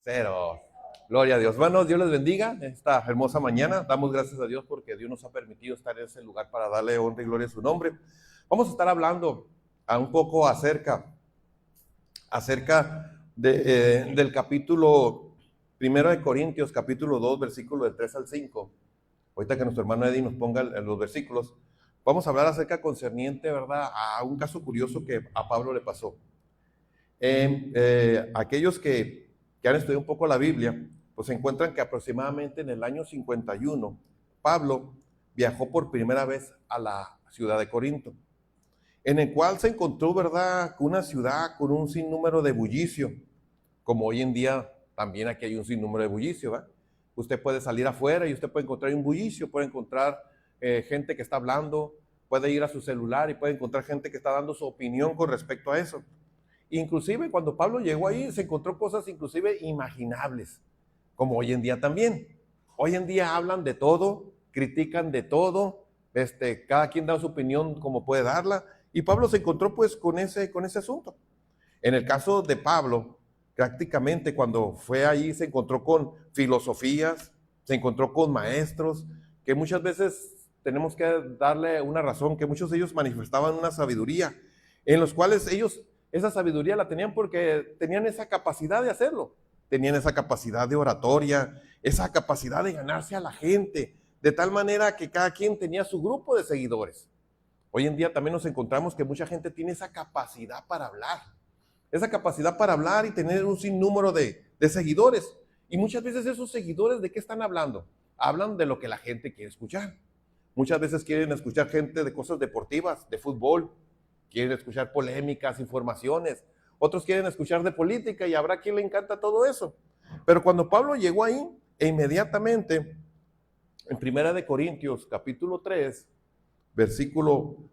Cero. Gloria a Dios. Bueno, Dios les bendiga esta hermosa mañana. Damos gracias a Dios porque Dios nos ha permitido estar en ese lugar para darle honra y gloria a su nombre. Vamos a estar hablando un poco acerca del capítulo 1 capítulo 2, versículo del 3 al 5. Ahorita que nuestro hermano Eddie nos ponga los versículos, vamos a hablar acerca concerniente, ¿verdad?, a un caso curioso que a Pablo le pasó. Aquellos que han estudiado un poco la Biblia, pues se encuentran que aproximadamente en el año 51, Pablo viajó por primera vez a la ciudad de Corinto, en el cual se encontró, ¿verdad?, una ciudad con un sinnúmero de bullicio, como hoy en día también aquí hay un sinnúmero de bullicio, ¿verdad? Usted puede salir afuera y usted puede encontrar un bullicio, puede encontrar gente que está hablando, puede ir a su celular y puede encontrar gente que está dando su opinión con respecto a eso. Inclusive cuando Pablo llegó ahí se encontró cosas inclusive imaginables, como hoy en día también. Hoy en día hablan de todo, critican de todo, cada quien da su opinión como puede darla, y Pablo se encontró pues con ese asunto. En el caso de Pablo, prácticamente cuando fue ahí se encontró con filosofías, se encontró con maestros, que muchas veces tenemos que darle una razón, que muchos de ellos manifestaban una sabiduría, en los cuales ellos esa sabiduría la tenían porque tenían esa capacidad de hacerlo, tenían esa capacidad de oratoria, esa capacidad de ganarse a la gente, de tal manera que cada quien tenía su grupo de seguidores. Hoy en día también nos encontramos que mucha gente tiene esa capacidad para hablar y tener un sinnúmero de seguidores. Y muchas veces esos seguidores, ¿de qué están hablando? Hablan de lo que la gente quiere escuchar. Muchas veces quieren escuchar gente de cosas deportivas, de fútbol, quieren escuchar polémicas, informaciones. Otros quieren escuchar de política y habrá quien le encanta todo eso. Pero cuando Pablo llegó ahí, inmediatamente, en 1 Corintios capítulo 3, versículo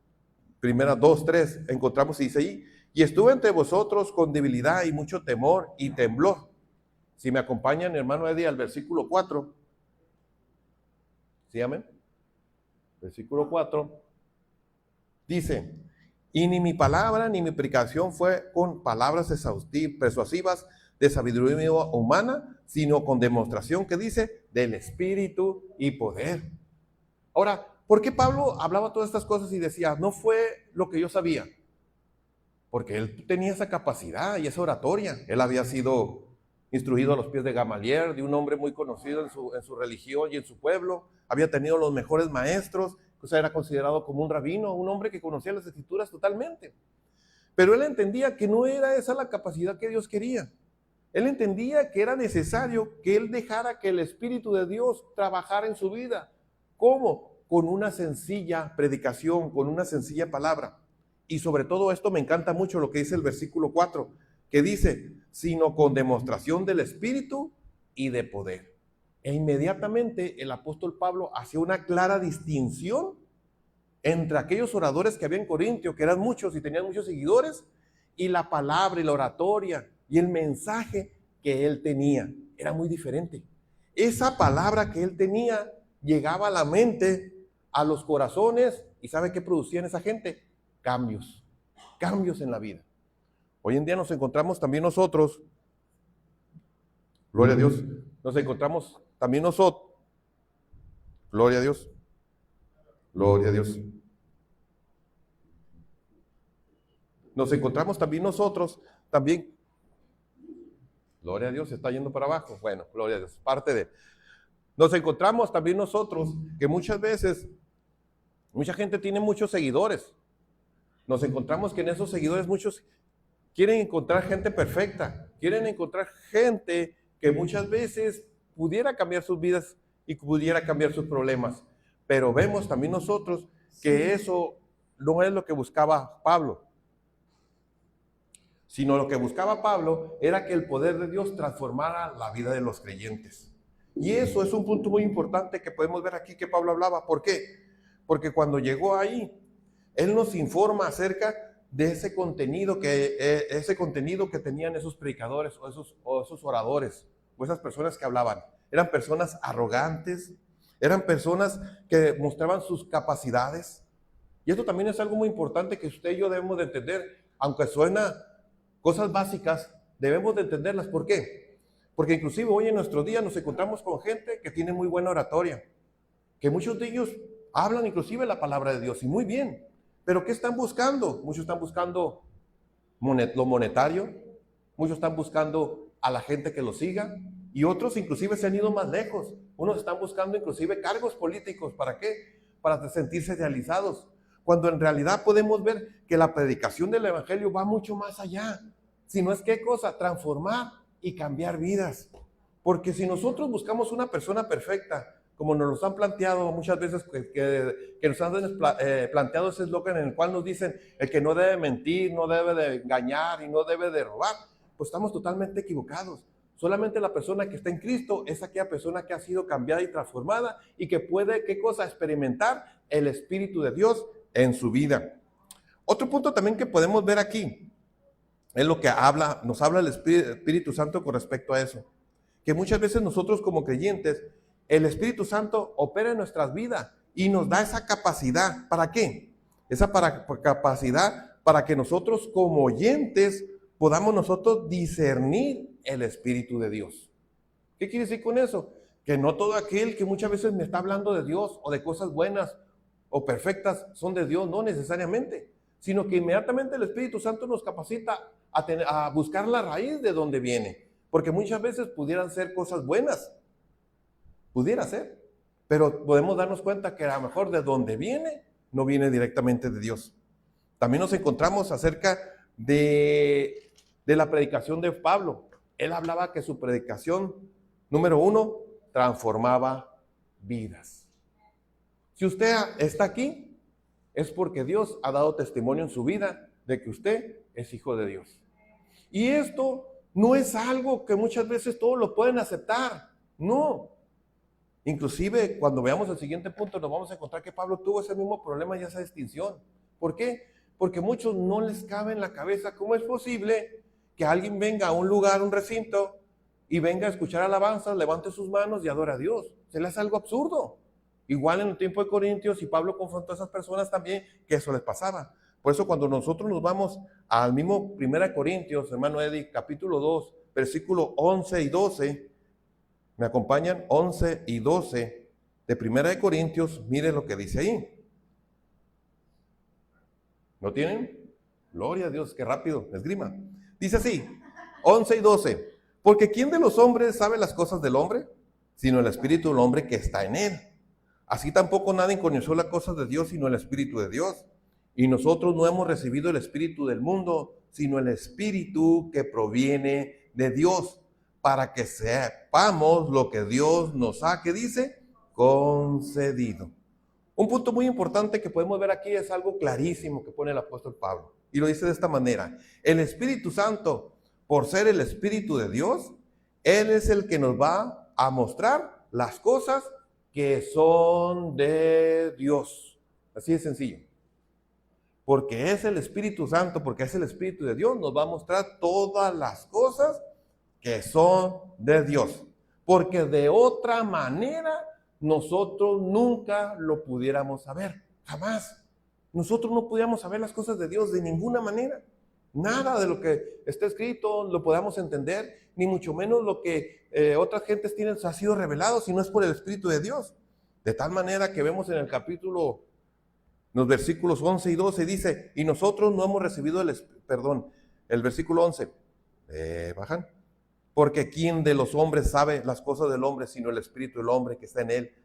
2, 3, encontramos y dice ahí, y estuve entre vosotros con debilidad y mucho temor y temblor. Si me acompañan, hermano Eddie, al versículo 4. ¿Sí, amén? Versículo 4. Dice, y ni mi palabra ni mi predicación fue con palabras persuasivas de sabiduría humana, sino con demostración, que dice, del Espíritu y poder. Ahora, ¿por qué Pablo hablaba todas estas cosas y decía, no fue lo que yo sabía? Porque él tenía esa capacidad y esa oratoria. Él había sido instruido a los pies de Gamaliel, de un hombre muy conocido en su religión y en su pueblo. Había tenido los mejores maestros, o sea, era considerado como un rabino, un hombre que conocía las escrituras totalmente. Pero él entendía que no era esa la capacidad que Dios quería. Él entendía que era necesario que él dejara que el Espíritu de Dios trabajara en su vida. ¿Cómo? Con una sencilla predicación, con una sencilla palabra. Y sobre todo esto me encanta mucho lo que dice el versículo 4, que dice, sino con demostración del Espíritu y de poder. E inmediatamente el apóstol Pablo hacía una clara distinción entre aquellos oradores que había en Corintio, que eran muchos y tenían muchos seguidores, y la palabra y la oratoria y el mensaje que él tenía. Era muy diferente. Esa palabra que él tenía llegaba a la mente, a los corazones, y ¿sabe qué producía en esa gente? Cambios en la vida. Hoy en día nos encontramos también nosotros, gloria a Dios, nos encontramos también nosotros, gloria a Dios, gloria a Dios. Nos encontramos también nosotros, también, gloria a Dios, se está yendo para abajo, bueno, gloria a Dios, parte de, nos encontramos también nosotros que muchas veces, mucha gente tiene muchos seguidores, nos encontramos que en esos seguidores muchos quieren encontrar gente perfecta, quieren encontrar gente que muchas veces pudiera cambiar sus vidas y pudiera cambiar sus problemas. Pero vemos también nosotros que eso no es lo que buscaba Pablo, sino lo que buscaba Pablo era que el poder de Dios transformara la vida de los creyentes. Y eso es un punto muy importante que podemos ver aquí que Pablo hablaba. ¿Por qué? Porque cuando llegó ahí, él nos informa acerca de ese contenido que tenían esos predicadores o esos oradores o esas personas que hablaban. Eran personas arrogantes, eran personas que mostraban sus capacidades. Y esto también es algo muy importante que usted y yo debemos de entender, aunque suena cosas básicas, debemos de entenderlas. ¿Por qué? Porque inclusive hoy en nuestro día nos encontramos con gente que tiene muy buena oratoria, que muchos de ellos hablan inclusive la palabra de Dios y muy bien. Pero ¿qué están buscando? Muchos están buscando lo monetario, muchos están buscando a la gente que los siga y otros inclusive se han ido más lejos. Unos están buscando inclusive cargos políticos. ¿Para qué? Para sentirse realizados. Cuando en realidad podemos ver que la predicación del evangelio va mucho más allá. Si no es qué cosa, transformar y cambiar vidas. Porque si nosotros buscamos una persona perfecta, como nos lo han planteado muchas veces, que nos han planteado ese eslogan en el cual nos dicen el que no debe mentir, no debe de engañar y no debe de robar, pues estamos totalmente equivocados. Solamente la persona que está en Cristo es aquella persona que ha sido cambiada y transformada y que puede, ¿qué cosa? Experimentar el Espíritu de Dios en su vida. Otro punto también que podemos ver aquí es lo que nos habla el Espíritu Santo con respecto a eso. Que muchas veces nosotros como creyentes, el Espíritu Santo opera en nuestras vidas y nos da esa capacidad. ¿Para qué? Esa capacidad para que nosotros como oyentes podamos nosotros discernir el Espíritu de Dios. ¿Qué quiere decir con eso? Que no todo aquel que muchas veces me está hablando de Dios o de cosas buenas o perfectas son de Dios, no necesariamente, sino que inmediatamente el Espíritu Santo nos capacita a buscar la raíz de donde viene, porque muchas veces pudieran ser cosas buenas, pudiera ser, pero podemos darnos cuenta que a lo mejor de donde viene, no viene directamente de Dios. También nos encontramos acerca de la predicación de Pablo. Él hablaba que su predicación, número 1, transformaba vidas. Si usted está aquí, es porque Dios ha dado testimonio en su vida de que usted es hijo de Dios. Y esto no es algo que muchas veces todos lo pueden aceptar, no. Inclusive cuando veamos el siguiente punto nos vamos a encontrar que Pablo tuvo ese mismo problema y esa distinción. ¿Por qué? Porque a muchos no les cabe en la cabeza cómo es posible que alguien venga a un lugar, un recinto, y venga a escuchar alabanzas, levante sus manos y adore a Dios. Se le hace algo absurdo. Igual en el tiempo de Corintios, y Pablo confrontó a esas personas también, que eso les pasaba. Por eso cuando nosotros nos vamos al mismo 1 Corintios, hermano Eddie, capítulo 2, versículo 11 y 12, ¿me acompañan? 11 y 12 de 1 Corintios, mire lo que dice ahí. ¿Lo tienen? Gloria a Dios, qué rápido, esgrima. Dice así, 11 y 12. Porque ¿quién de los hombres sabe las cosas del hombre? Sino el espíritu del hombre que está en él. Así tampoco nadie conoció las cosas de Dios, sino el espíritu de Dios. Y nosotros no hemos recibido el espíritu del mundo, sino el espíritu que proviene de Dios, para que sepamos lo que Dios nos ha, ¿qué dice? Concedido. Un punto muy importante que podemos ver aquí es algo clarísimo que pone el apóstol Pablo. Y lo dice de esta manera. El Espíritu Santo, por ser el Espíritu de Dios, Él es el que nos va a mostrar las cosas que son de Dios. Así de sencillo. Porque es el Espíritu Santo, porque es el Espíritu de Dios, nos va a mostrar todas las cosas que son de Dios. Porque de otra manera nosotros nunca lo pudiéramos saber, jamás. Nosotros no pudiéramos saber las cosas de Dios de ninguna manera. Nada de lo que está escrito lo podamos entender, ni mucho menos lo que otras gentes tienen ha sido revelado, si no es por el Espíritu de Dios. De tal manera que vemos en el capítulo, los versículos 11 y 12, dice, y nosotros no hemos recibido el versículo 11, bajan. Porque ¿quién de los hombres sabe las cosas del hombre, sino el Espíritu del hombre que está en él?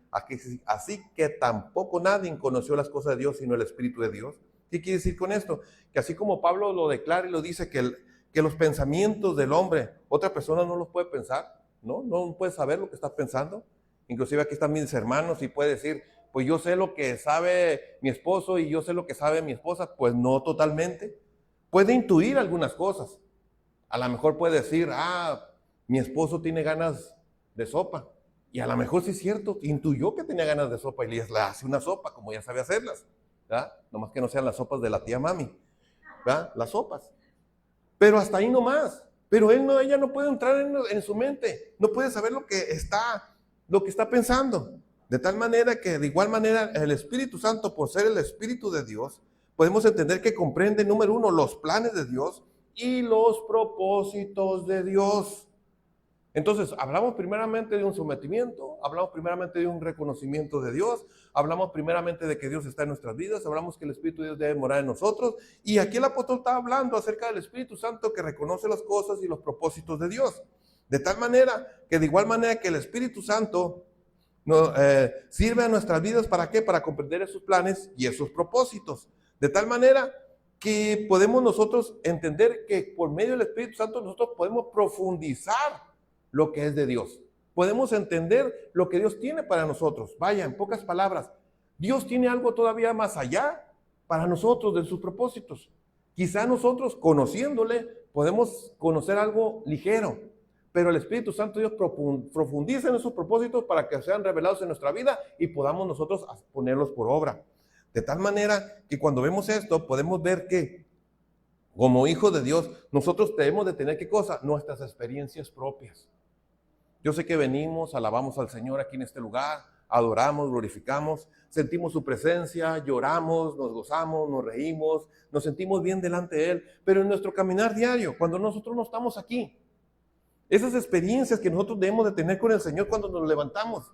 Así que tampoco nadie conoció las cosas de Dios, sino el Espíritu de Dios. ¿Qué quiere decir con esto? Que así como Pablo lo declara y lo dice, que los pensamientos del hombre, otra persona no los puede pensar, ¿no? No puede saber lo que está pensando. Inclusive aquí están mis hermanos y puede decir, pues yo sé lo que sabe mi esposo y yo sé lo que sabe mi esposa. Pues no totalmente. Puede intuir algunas cosas. A lo mejor puede decir, mi esposo tiene ganas de sopa. Y a lo mejor sí es cierto, intuyó que tenía ganas de sopa y le hace una sopa, como ya sabe hacerlas. ¿Verdad? Nomás que no sean las sopas de la tía mami. ¿Verdad? Las sopas. Pero hasta ahí nomás. Pero ella no puede entrar en su mente. No puede saber lo que está pensando. De tal manera que de igual manera el Espíritu Santo, por ser el Espíritu de Dios, podemos entender que comprende, número 1, los planes de Dios y los propósitos de Dios. Entonces, hablamos primeramente de un sometimiento, hablamos primeramente de un reconocimiento de Dios, hablamos primeramente de que Dios está en nuestras vidas, hablamos que el Espíritu de Dios debe morar en nosotros, y aquí el apóstol está hablando acerca del Espíritu Santo que reconoce las cosas y los propósitos de Dios. De tal manera que de igual manera que el Espíritu Santo sirve a nuestras vidas, ¿para qué? Para comprender esos planes y esos propósitos. De tal manera que podemos nosotros entender que por medio del Espíritu Santo nosotros podemos profundizar lo que es de Dios. Podemos entender lo que Dios tiene para nosotros. Vaya, en pocas palabras, Dios tiene algo todavía más allá para nosotros de sus propósitos. Quizá nosotros, conociéndole, podemos conocer algo ligero, pero el Espíritu Santo Dios profundiza en esos propósitos para que sean revelados en nuestra vida y podamos nosotros ponerlos por obra. De tal manera que cuando vemos esto, podemos ver que como hijos de Dios, nosotros debemos de tener, ¿qué cosa? Nuestras experiencias propias. Yo sé que venimos, alabamos al Señor aquí en este lugar, adoramos, glorificamos, sentimos su presencia, lloramos, nos gozamos, nos reímos, nos sentimos bien delante de Él, pero en nuestro caminar diario, cuando nosotros no estamos aquí, esas experiencias que nosotros debemos de tener con el Señor cuando nos levantamos,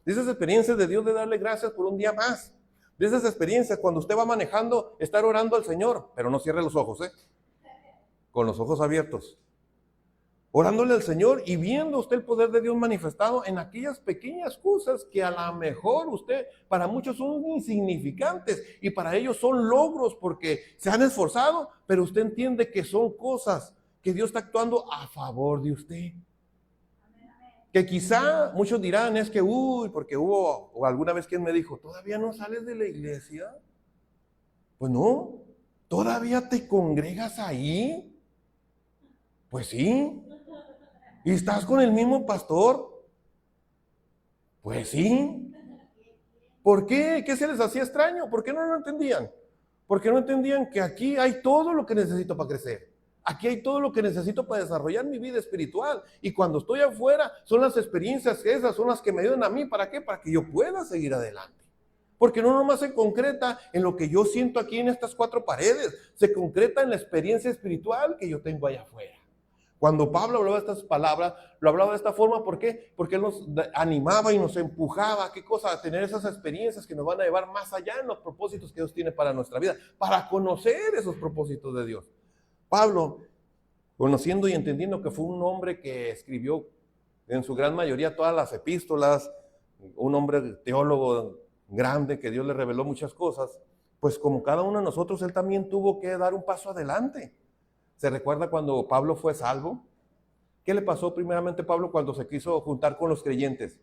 esas experiencias de Dios de darle gracias por un día más, de esas experiencias cuando usted va manejando, estar orando al Señor, pero no cierre los ojos, con los ojos abiertos, orándole al Señor y viendo usted el poder de Dios manifestado en aquellas pequeñas cosas que a lo mejor usted, para muchos son insignificantes y para ellos son logros porque se han esforzado, pero usted entiende que son cosas que Dios está actuando a favor de usted. Que quizá muchos dirán, es que, porque hubo, o alguna vez quien me dijo, ¿todavía no sales de la iglesia? Pues no, ¿todavía te congregas ahí? Pues sí. ¿Y estás con el mismo pastor? Pues sí. ¿Por qué? ¿Qué se les hacía extraño? ¿Por qué no lo entendían? Porque no entendían que aquí hay todo lo que necesito para crecer. Aquí hay todo lo que necesito para desarrollar mi vida espiritual. Y cuando estoy afuera, son las experiencias esas, son las que me ayudan a mí. ¿Para qué? Para que yo pueda seguir adelante. Porque no nomás se concreta en lo que yo siento aquí en estas cuatro paredes, se concreta en la experiencia espiritual que yo tengo allá afuera. Cuando Pablo hablaba de estas palabras, lo hablaba de esta forma, ¿por qué? Porque él nos animaba y nos empujaba, ¿qué cosa? A tener esas experiencias que nos van a llevar más allá en los propósitos que Dios tiene para nuestra vida, para conocer esos propósitos de Dios. Pablo, conociendo y entendiendo que fue un hombre que escribió en su gran mayoría todas las epístolas, un hombre teólogo grande que Dios le reveló muchas cosas, pues como cada uno de nosotros, él también tuvo que dar un paso adelante. ¿Se recuerda cuando Pablo fue salvo? ¿Qué le pasó primeramente a Pablo cuando se quiso juntar con los creyentes?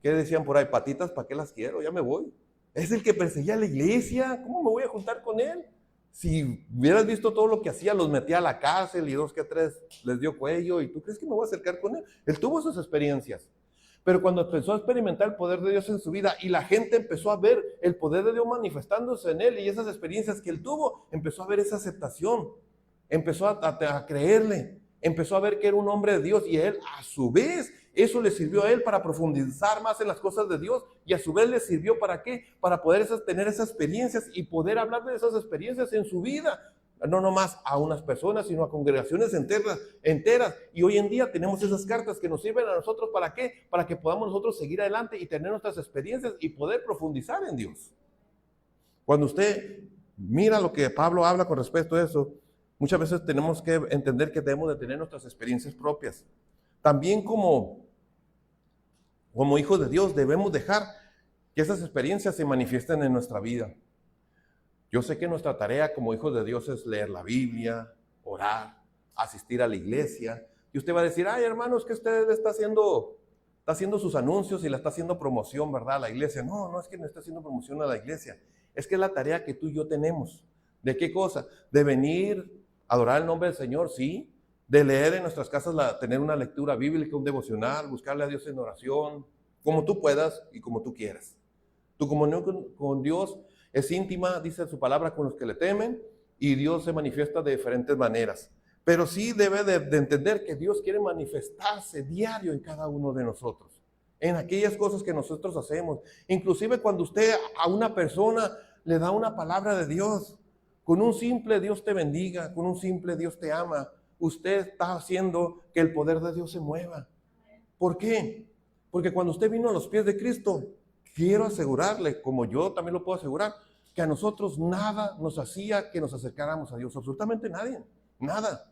¿Qué decían por ahí? Patitas, ¿para qué las quiero? Ya me voy. Es el que perseguía a la iglesia. ¿Cómo me voy a juntar con él? Si hubieras visto todo lo que hacía, los metía a la cárcel y 2 que 3 les dio cuello. ¿Y tú crees que me voy a acercar con él? Él tuvo esas experiencias. Pero cuando empezó a experimentar el poder de Dios en su vida y la gente empezó a ver el poder de Dios manifestándose en él y esas experiencias que él tuvo, empezó a ver esa aceptación. Empezó a creerle, empezó a ver que era un hombre de Dios y él a su vez, eso le sirvió a él para profundizar más en las cosas de Dios y a su vez le sirvió ¿para qué? Para poder tener esas experiencias y poder hablar de esas experiencias en su vida, no nomás a unas personas, sino a congregaciones enteras. Y hoy en día tenemos esas cartas que nos sirven a nosotros ¿para qué? Para que podamos nosotros seguir adelante y tener nuestras experiencias y poder profundizar en Dios. Cuando usted mira lo que Pablo habla con respecto a eso, muchas veces tenemos que entender que debemos de tener nuestras experiencias propias. También como hijos de Dios debemos dejar que esas experiencias se manifiesten en nuestra vida. Yo sé que nuestra tarea como hijos de Dios es leer la Biblia, orar, asistir a la iglesia. Y usted va a decir, ay hermanos, que usted está haciendo sus anuncios y le está haciendo promoción, ¿verdad? A la iglesia. No es que no está haciendo promoción a la iglesia. Es que es la tarea que tú y yo tenemos. ¿De qué cosa? De venir, adorar el nombre del Señor, sí. De leer en nuestras casas, tener una lectura bíblica, un devocional, buscarle a Dios en oración, como tú puedas y como tú quieras. Tu comunión con Dios es íntima, dice su palabra, con los que le temen, y Dios se manifiesta de diferentes maneras. Pero sí debe de entender que Dios quiere manifestarse diario en cada uno de nosotros, en aquellas cosas que nosotros hacemos. Inclusive cuando usted a una persona le da una palabra de Dios, con un simple Dios te bendiga, con un simple Dios te ama, usted está haciendo que el poder de Dios se mueva. ¿Por qué? Porque cuando usted vino a los pies de Cristo, quiero asegurarle, como yo también lo puedo asegurar, que a nosotros nada nos hacía que nos acercáramos a Dios, absolutamente nadie, nada.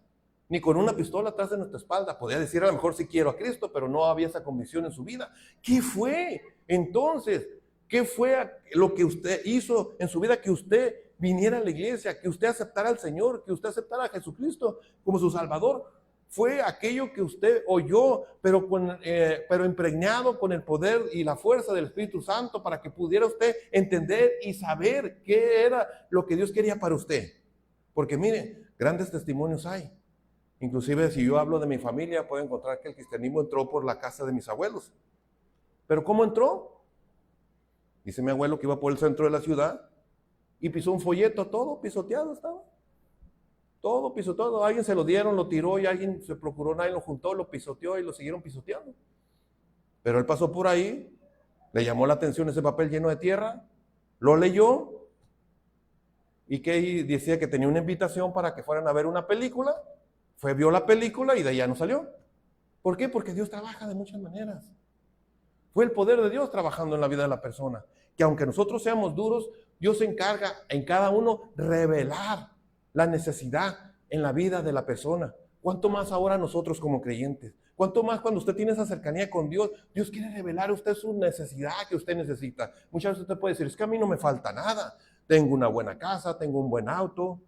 Ni con una pistola atrás de nuestra espalda. Podía decir a lo mejor sí quiero a Cristo, pero no había esa convicción en su vida. ¿Qué fue entonces? ¿Qué fue lo que usted hizo en su vida que usted viniera a la iglesia, que usted aceptara al Señor, que usted aceptara a Jesucristo como su Salvador? Fue aquello que usted oyó, pero impregnado con el poder y la fuerza del Espíritu Santo para que pudiera usted entender y saber qué era lo que Dios quería para usted. Porque mire, grandes testimonios hay. Inclusive si yo hablo de mi familia, puedo encontrar que el cristianismo entró por la casa de mis abuelos. ¿Pero cómo entró? Dice mi abuelo que iba por el centro de la ciudad y pisó un folleto, todo pisoteado estaba. Todo pisoteado. Alguien se lo dieron, lo tiró y alguien se procuró, nadie lo juntó, lo pisoteó y lo siguieron pisoteando. Pero él pasó por ahí, le llamó la atención ese papel lleno de tierra, lo leyó y que decía que tenía una invitación para que fueran a ver una película. Vio la película y de ahí ya no salió. ¿Por qué? Porque Dios trabaja de muchas maneras. Fue el poder de Dios trabajando en la vida de la persona. Que aunque nosotros seamos duros, Dios se encarga en cada uno revelar la necesidad en la vida de la persona. ¿Cuánto más ahora nosotros como creyentes? ¿Cuánto más cuando usted tiene esa cercanía con Dios? Dios quiere revelar a usted su necesidad que usted necesita. Muchas veces usted puede decir, es que a mí no me falta nada. Tengo una buena casa, tengo un buen auto,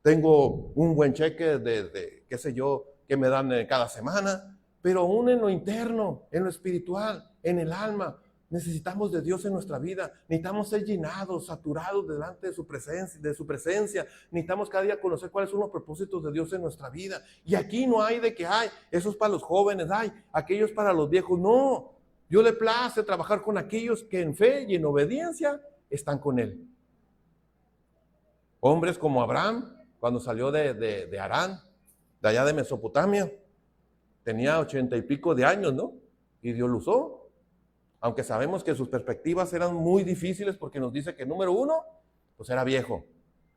tengo un buen cheque de qué sé yo, que me dan cada semana. Pero aún en lo interno, en lo espiritual, en el alma, necesitamos de Dios en nuestra vida. Necesitamos ser llenados, saturados delante de su presencia. Necesitamos cada día conocer cuáles son los propósitos de Dios en nuestra vida. Y aquí no hay de que hay, eso es para los jóvenes, hay, aquellos para los viejos. No, Dios le place trabajar con aquellos que en fe y en obediencia están con Él. Hombres como Abraham, cuando salió de Harán, de allá de Mesopotamia, tenía 80 y pico de años, ¿no? Y Dios lo usó. Aunque sabemos que sus perspectivas eran muy difíciles porque nos dice que número uno, pues era viejo.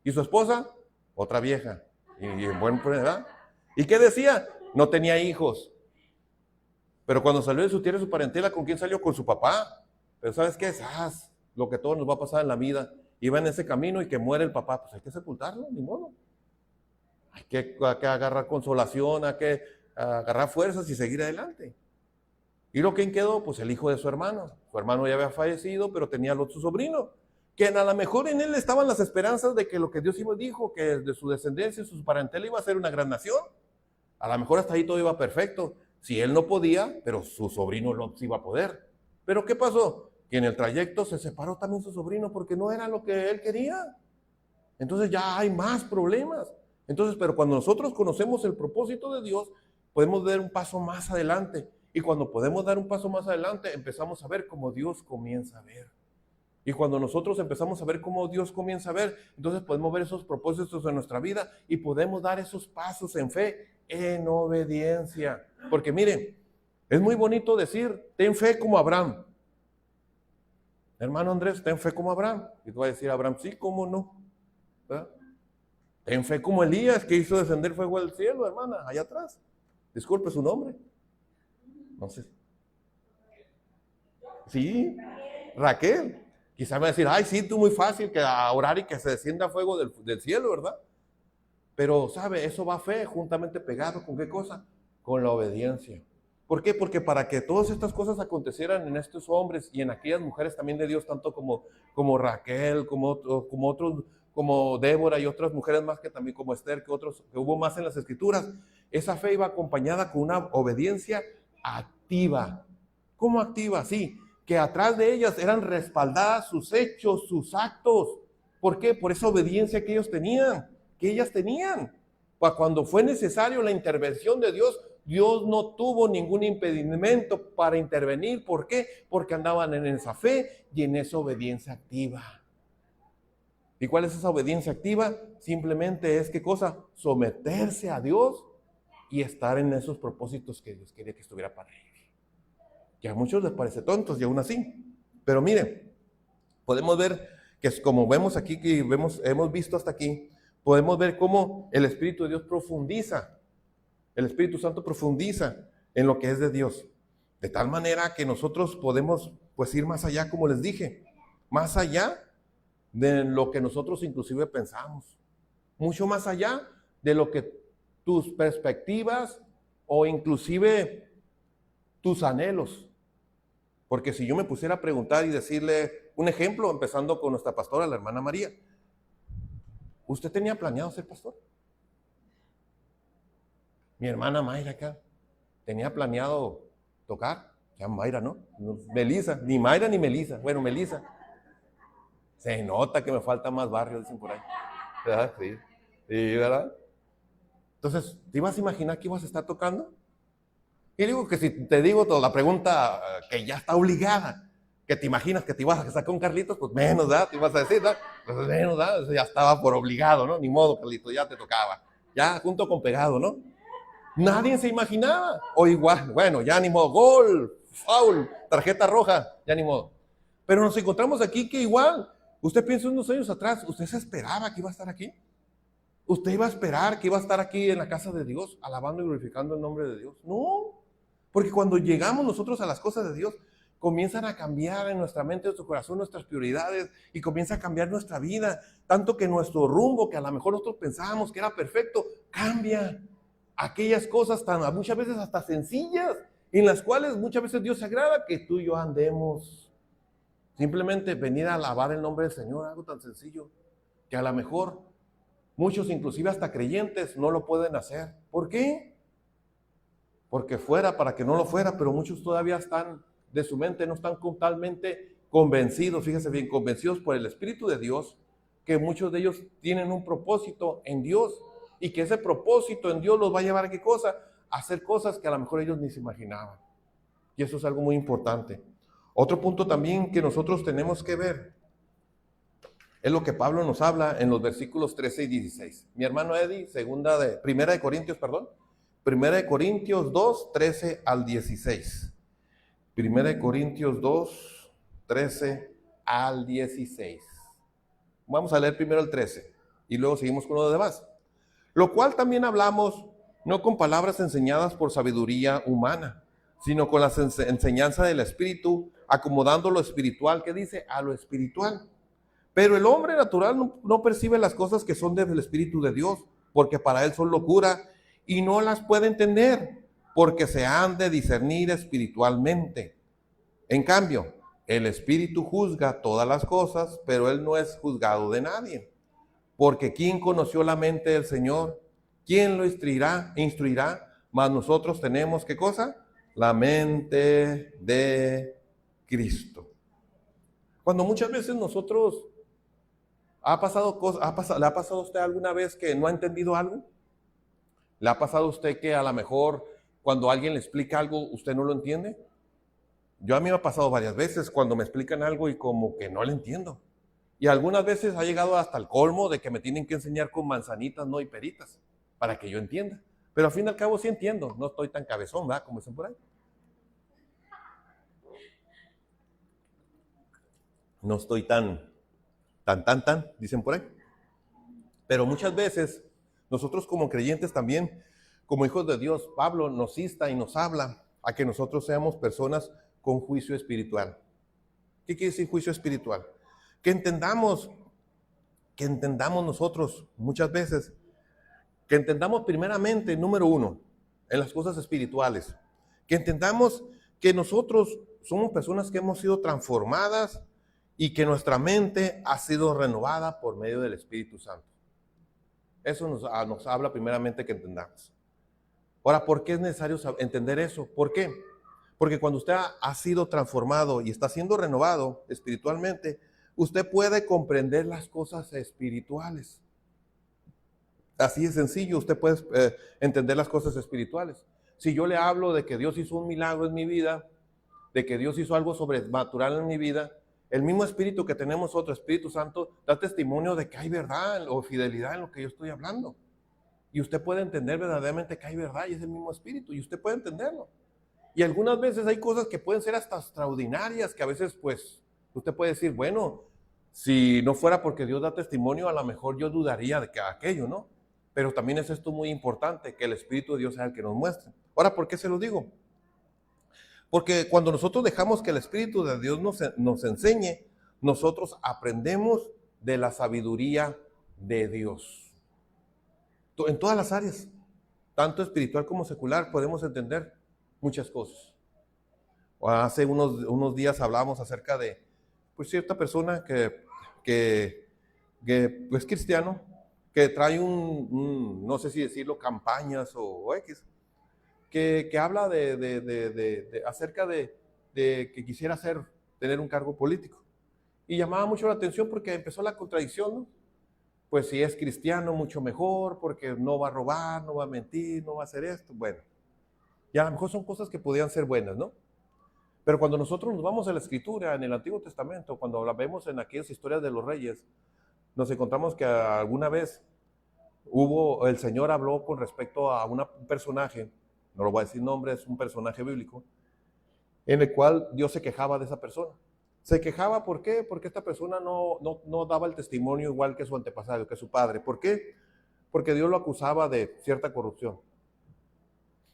Y su esposa, otra vieja. Y en buen edad. ¿Y qué decía? No tenía hijos. Pero cuando salió de su tierra y su parentela, ¿con quién salió? Con su papá. Pero ¿sabes qué es? Lo que todo nos va a pasar en la vida. Iba en ese camino y que muere el papá. Pues hay que sepultarlo, ni modo. Hay que agarrar consolación, hay que agarrar fuerzas y seguir adelante. ¿Y lo que quedó? Pues el hijo de su hermano. Su hermano ya había fallecido, pero tenía al otro sobrino, que a lo mejor en él estaban las esperanzas de que lo que Dios dijo, que de su descendencia y su parentela iba a ser una gran nación. A lo mejor hasta ahí todo iba perfecto. Si él no podía, pero su sobrino Lot sí iba a poder. ¿Pero qué pasó? Que en el trayecto se separó también su sobrino porque no era lo que él quería. Entonces ya hay más problemas. Entonces, pero cuando nosotros conocemos el propósito de Dios, podemos dar un paso más adelante. Y cuando podemos dar un paso más adelante, empezamos a ver cómo Dios comienza a ver. Y cuando nosotros empezamos a ver cómo Dios comienza a ver, entonces podemos ver esos propósitos en nuestra vida y podemos dar esos pasos en fe, en obediencia. Porque miren, es muy bonito decir, ten fe como Abraham. Hermano Andrés, ten fe como Abraham. Y tú vas a decir, Abraham, sí, ¿cómo no? ¿Verdad? Ten fe como Elías, que hizo descender fuego del cielo, hermana, allá atrás. Disculpe su nombre. No sé. Sí, Raquel. Quizá me va a decir, ay, sí, tú muy fácil que a orar y que se descienda fuego del cielo, ¿verdad? Pero, ¿sabe? Eso va a fe, juntamente pegado, ¿con qué cosa? Con la obediencia. ¿Por qué? Porque para que todas estas cosas acontecieran en estos hombres y en aquellas mujeres también de Dios, tanto como Raquel, como otros, como Débora y otras mujeres más que también como Esther, que hubo más en las escrituras, esa fe iba acompañada con una obediencia activa. ¿Cómo activa? Sí, que atrás de ellas eran respaldadas sus hechos, sus actos. ¿Por qué? Por esa obediencia que ellos tenían, que ellas tenían. Cuando fue necesario la intervención de Dios, Dios no tuvo ningún impedimento para intervenir. ¿Por qué? Porque andaban en esa fe y en esa obediencia activa. ¿Y cuál es esa obediencia activa? Simplemente es, ¿qué cosa? Someterse a Dios y estar en esos propósitos que Dios quería que estuviera para ellos. Que a muchos les parece tontos y aún así. Pero miren, podemos ver que como vemos aquí, que hemos visto hasta aquí, podemos ver cómo el Espíritu de Dios profundiza El Espíritu Santo profundiza en lo que es de Dios. De tal manera que nosotros podemos pues ir más allá, como les dije, más allá de lo que nosotros inclusive pensamos, mucho más allá de lo que tus perspectivas o inclusive tus anhelos. Porque si yo me pusiera a preguntar y decirle un ejemplo, empezando con nuestra pastora, la hermana María, ¿usted tenía planeado ser pastor? Mi hermana Mayra acá, tenía planeado tocar, se llama Mayra, ¿no? Melisa, ni Mayra ni Melisa, bueno, Melisa. Se nota que me falta más barrio, dicen por ahí. ¿Verdad? Sí. Sí, ¿verdad? Entonces, ¿te ibas a imaginar que ibas a estar tocando? Y digo que si te digo toda la pregunta que ya está obligada, que te imaginas que te ibas a casar con Carlitos, pues menos, ¿verdad? Te ibas a decir, ¿verdad? Pues menos, ¿verdad? Eso ya estaba por obligado, ¿no? Ni modo, Carlitos, ya te tocaba. Ya junto con pegado, ¿no? Nadie se imaginaba. O igual, bueno, ya ni modo, gol, foul, tarjeta roja, ya ni modo. Pero nos encontramos aquí que igual, usted piensa unos años atrás, ¿usted se esperaba que iba a estar aquí? ¿Usted iba a esperar que iba a estar aquí en la casa de Dios, alabando y glorificando el nombre de Dios? No, porque cuando llegamos nosotros a las cosas de Dios, comienzan a cambiar en nuestra mente, en nuestro corazón, nuestras prioridades, y comienza a cambiar nuestra vida, tanto que nuestro rumbo, que a lo mejor nosotros pensábamos que era perfecto, cambia. Aquellas cosas muchas veces hasta sencillas, en las cuales muchas veces Dios se agrada que tú y yo andemos. Simplemente venir a alabar el nombre del Señor, algo tan sencillo, que a lo mejor muchos, inclusive hasta creyentes, no lo pueden hacer. ¿Por qué? Porque fuera, para que no lo fuera, pero muchos todavía están de su mente, no están totalmente convencidos, fíjense bien, convencidos por el Espíritu de Dios, que muchos de ellos tienen un propósito en Dios, y que ese propósito en Dios los va a llevar a ¿qué cosa? A hacer cosas que a lo mejor ellos ni se imaginaban. Y eso es algo muy importante. Otro punto también que nosotros tenemos que ver es lo que Pablo nos habla en los versículos 13 y 16. Mi hermano Eddie, Primera de Corintios 2, 13 al 16. Primera de Corintios 2, 13 al 16. Vamos a leer primero el 13 y luego seguimos con lo demás. Lo cual también hablamos, no con palabras enseñadas por sabiduría humana, sino con la enseñanza del Espíritu, acomodando lo espiritual, ¿qué dice? A lo espiritual. Pero el hombre natural no percibe las cosas que son del Espíritu de Dios, porque para él son locura, y no las puede entender, porque se han de discernir espiritualmente. En cambio, el Espíritu juzga todas las cosas, pero él no es juzgado de nadie. Porque ¿quién conoció la mente del Señor? ¿Quién lo instruirá? Mas nosotros tenemos, ¿qué cosa? La mente de Cristo. Cuando muchas veces nosotros, ¿le ha pasado a usted alguna vez que no ha entendido algo? ¿Le ha pasado a usted que a lo mejor cuando alguien le explica algo, usted no lo entiende? A mí me ha pasado varias veces cuando me explican algo y como que no le entiendo. Y algunas veces ha llegado hasta el colmo de que me tienen que enseñar con manzanitas, no y peritas, para que yo entienda. Pero al fin y al cabo sí entiendo, no estoy tan cabezón, ¿verdad? Como dicen por ahí. No estoy tan, dicen por ahí. Pero muchas veces nosotros como creyentes también, como hijos de Dios, Pablo nos insta y nos habla a que nosotros seamos personas con juicio espiritual. ¿Qué quiere decir juicio espiritual? Que entendamos nosotros muchas veces, que entendamos primeramente, número uno, en las cosas espirituales, que entendamos que nosotros somos personas que hemos sido transformadas y que nuestra mente ha sido renovada por medio del Espíritu Santo. Eso nos habla primeramente que entendamos. Ahora, ¿por qué es necesario entender eso? ¿Por qué? Porque cuando usted ha sido transformado y está siendo renovado espiritualmente, usted puede comprender las cosas espirituales. Así de sencillo, usted puede entender las cosas espirituales. Si yo le hablo de que Dios hizo un milagro en mi vida, de que Dios hizo algo sobrenatural en mi vida, el mismo espíritu que tenemos nosotros, Espíritu Santo, da testimonio de que hay verdad o fidelidad en lo que yo estoy hablando. Y usted puede entender verdaderamente que hay verdad y es el mismo espíritu y usted puede entenderlo. Y algunas veces hay cosas que pueden ser hasta extraordinarias, que a veces pues usted puede decir, bueno, si no fuera porque Dios da testimonio, a lo mejor yo dudaría de que aquello, ¿no? Pero también es esto muy importante, que el Espíritu de Dios sea el que nos muestre. Ahora, ¿por qué se lo digo? Porque cuando nosotros dejamos que el Espíritu de Dios nos enseñe, nosotros aprendemos de la sabiduría de Dios. En todas las áreas, tanto espiritual como secular, podemos entender muchas cosas. Hace unos días hablábamos acerca de pues, cierta persona que es cristiano, que trae no sé si decirlo, campañas o X, que habla acerca de que quisiera tener un cargo político. Y llamaba mucho la atención porque empezó la contradicción, ¿no? Pues si es cristiano, mucho mejor, porque no va a robar, no va a mentir, no va a hacer esto. Bueno, y a lo mejor son cosas que podían ser buenas, ¿no? Pero cuando nosotros nos vamos a la Escritura, en el Antiguo Testamento, cuando la vemos en aquellas historias de los reyes, nos encontramos que alguna vez el Señor habló con respecto a un personaje, no lo voy a decir nombre, es un personaje bíblico, en el cual Dios se quejaba de esa persona. Se quejaba, ¿por qué? Porque esta persona no daba el testimonio igual que su antepasado, que su padre. ¿Por qué? Porque Dios lo acusaba de cierta corrupción.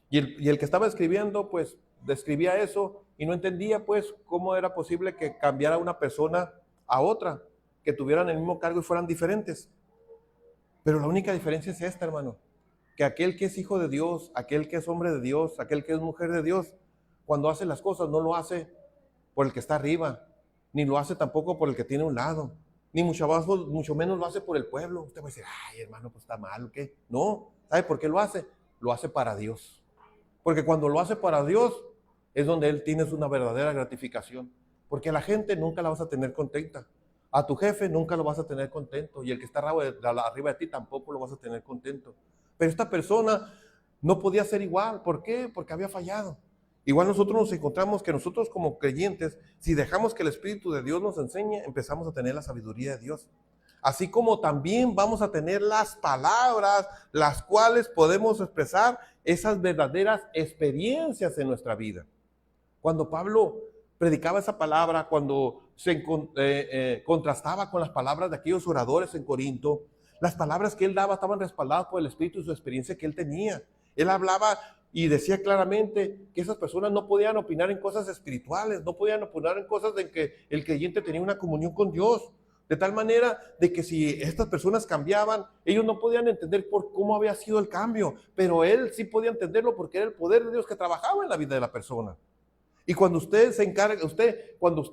Y el que estaba escribiendo, pues, describía eso y no entendía, pues, cómo era posible que cambiara una persona a otra, que tuvieran el mismo cargo y fueran diferentes. Pero la única diferencia es esta, hermano, que aquel que es hijo de Dios, aquel que es hombre de Dios, aquel que es mujer de Dios, cuando hace las cosas no lo hace por el que está arriba, ni lo hace tampoco por el que tiene un lado, ni mucho menos lo hace por el pueblo. Usted va a decir, ay, hermano, pues está mal, ¿o qué? No, ¿sabe por qué lo hace? Lo hace para Dios. Porque cuando lo hace para Dios, es donde Él tiene una verdadera gratificación. Porque a la gente nunca la vas a tener contenta. A tu jefe nunca lo vas a tener contento. Y el que está arriba de ti tampoco lo vas a tener contento. Pero esta persona no podía ser igual. ¿Por qué? Porque había fallado. Igual nosotros nos encontramos que nosotros como creyentes, si dejamos que el Espíritu de Dios nos enseñe, empezamos a tener la sabiduría de Dios. Así como también vamos a tener las palabras, las cuales podemos expresar esas verdaderas experiencias en nuestra vida. Cuando Pablo predicaba esa palabra, cuando se contrastaba con las palabras de aquellos oradores en Corinto, las palabras que él daba estaban respaldadas por el Espíritu y su experiencia que él tenía. Él hablaba y decía claramente que esas personas no podían opinar en cosas espirituales, no podían opinar en cosas en que el creyente tenía una comunión con Dios. De tal manera de que si estas personas cambiaban, ellos no podían entender por cómo había sido el cambio, pero él sí podía entenderlo porque era el poder de Dios que trabajaba en la vida de la persona. Y cuando usted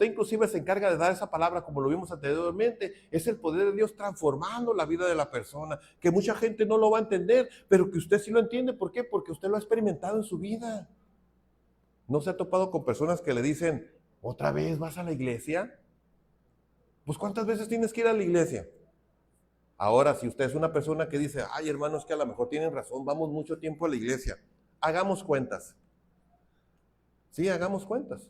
inclusive se encarga de dar esa palabra, como lo vimos anteriormente, es el poder de Dios transformando la vida de la persona, que mucha gente no lo va a entender, pero que usted sí lo entiende. ¿Por qué? Porque usted lo ha experimentado en su vida. ¿No se ha topado con personas que le dicen, ¿otra vez vas a la iglesia? Pues ¿cuántas veces tienes que ir a la iglesia? Ahora, si usted es una persona que dice, ay, hermanos, que a lo mejor tienen razón, vamos mucho tiempo a la iglesia, hagamos cuentas. Sí, hagamos cuentas.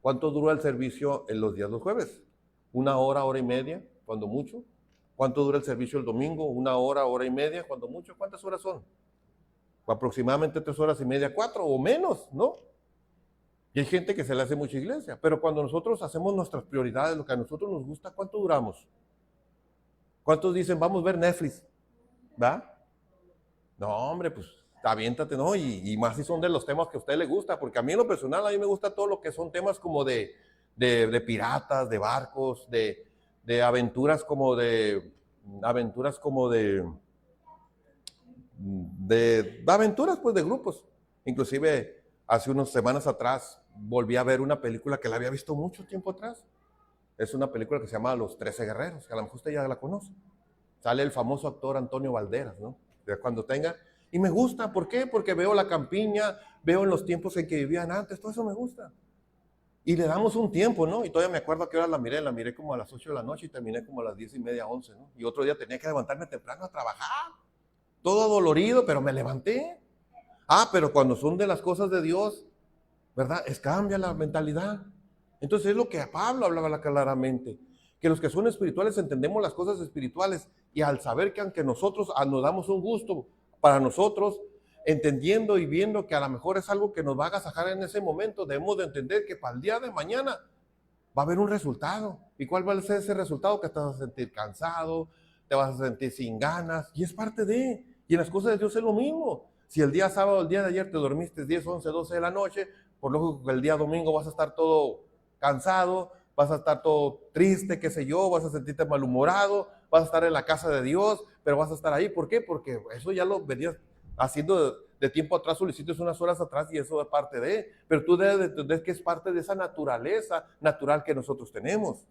¿Cuánto dura el servicio en los días los jueves? 1 hora, hora y media, cuando mucho. ¿Cuánto dura el servicio el domingo? 1 hora, hora y media, cuando mucho. ¿Cuántas horas son? Aproximadamente 3 horas y media, 4 o menos, ¿no? Y hay gente que se le hace mucha iglesia, pero cuando nosotros hacemos nuestras prioridades, lo que a nosotros nos gusta, ¿cuánto duramos? ¿Cuántos dicen, vamos a ver Netflix? ¿Va? No, hombre, pues aviéntate, ¿no? Y más si son de los temas que a usted le gusta, porque a mí en lo personal, a mí me gusta todo lo que son temas como de piratas, de barcos, de aventuras como de aventuras pues de grupos. Inclusive hace unas semanas atrás volví a ver una película que la había visto mucho tiempo atrás. Es una película que se llama Los 13 Guerreros, que a lo mejor usted ya la conoce. Sale el famoso actor Antonio Banderas, ¿no? Cuando tenga. Y me gusta, ¿por qué? Porque veo la campiña, veo en los tiempos en que vivían antes, todo eso me gusta. Y le damos un tiempo, ¿no? Y todavía me acuerdo a qué hora la miré como a las 8 de la noche y terminé como a las 10:30, 11, ¿no? Y otro día tenía que levantarme temprano a trabajar, todo dolorido, pero me levanté. Pero cuando son de las cosas de Dios, ¿verdad? Cambia la mentalidad. Entonces es lo que a Pablo hablaba claramente, que los que son espirituales entendemos las cosas espirituales y al saber que aunque nosotros nos damos un gusto para nosotros, entendiendo y viendo que a lo mejor es algo que nos va a agasajar en ese momento, debemos de entender que para el día de mañana va a haber un resultado. ¿Y cuál va a ser ese resultado? Que te vas a sentir cansado, te vas a sentir sin ganas y es parte de... Y en las cosas de Dios es lo mismo. Si el día sábado, el día de ayer te dormiste 10, 11, 12 de la noche, por lógico que el día domingo vas a estar todo cansado, vas a estar todo triste, qué sé yo, vas a sentirte malhumorado, vas a estar en la casa de Dios, pero vas a estar ahí. ¿Por qué? Porque eso ya lo venías haciendo de tiempo atrás, solicitas unas horas atrás y eso es parte de, pero tú debes de entender que es parte de esa naturaleza natural que nosotros tenemos.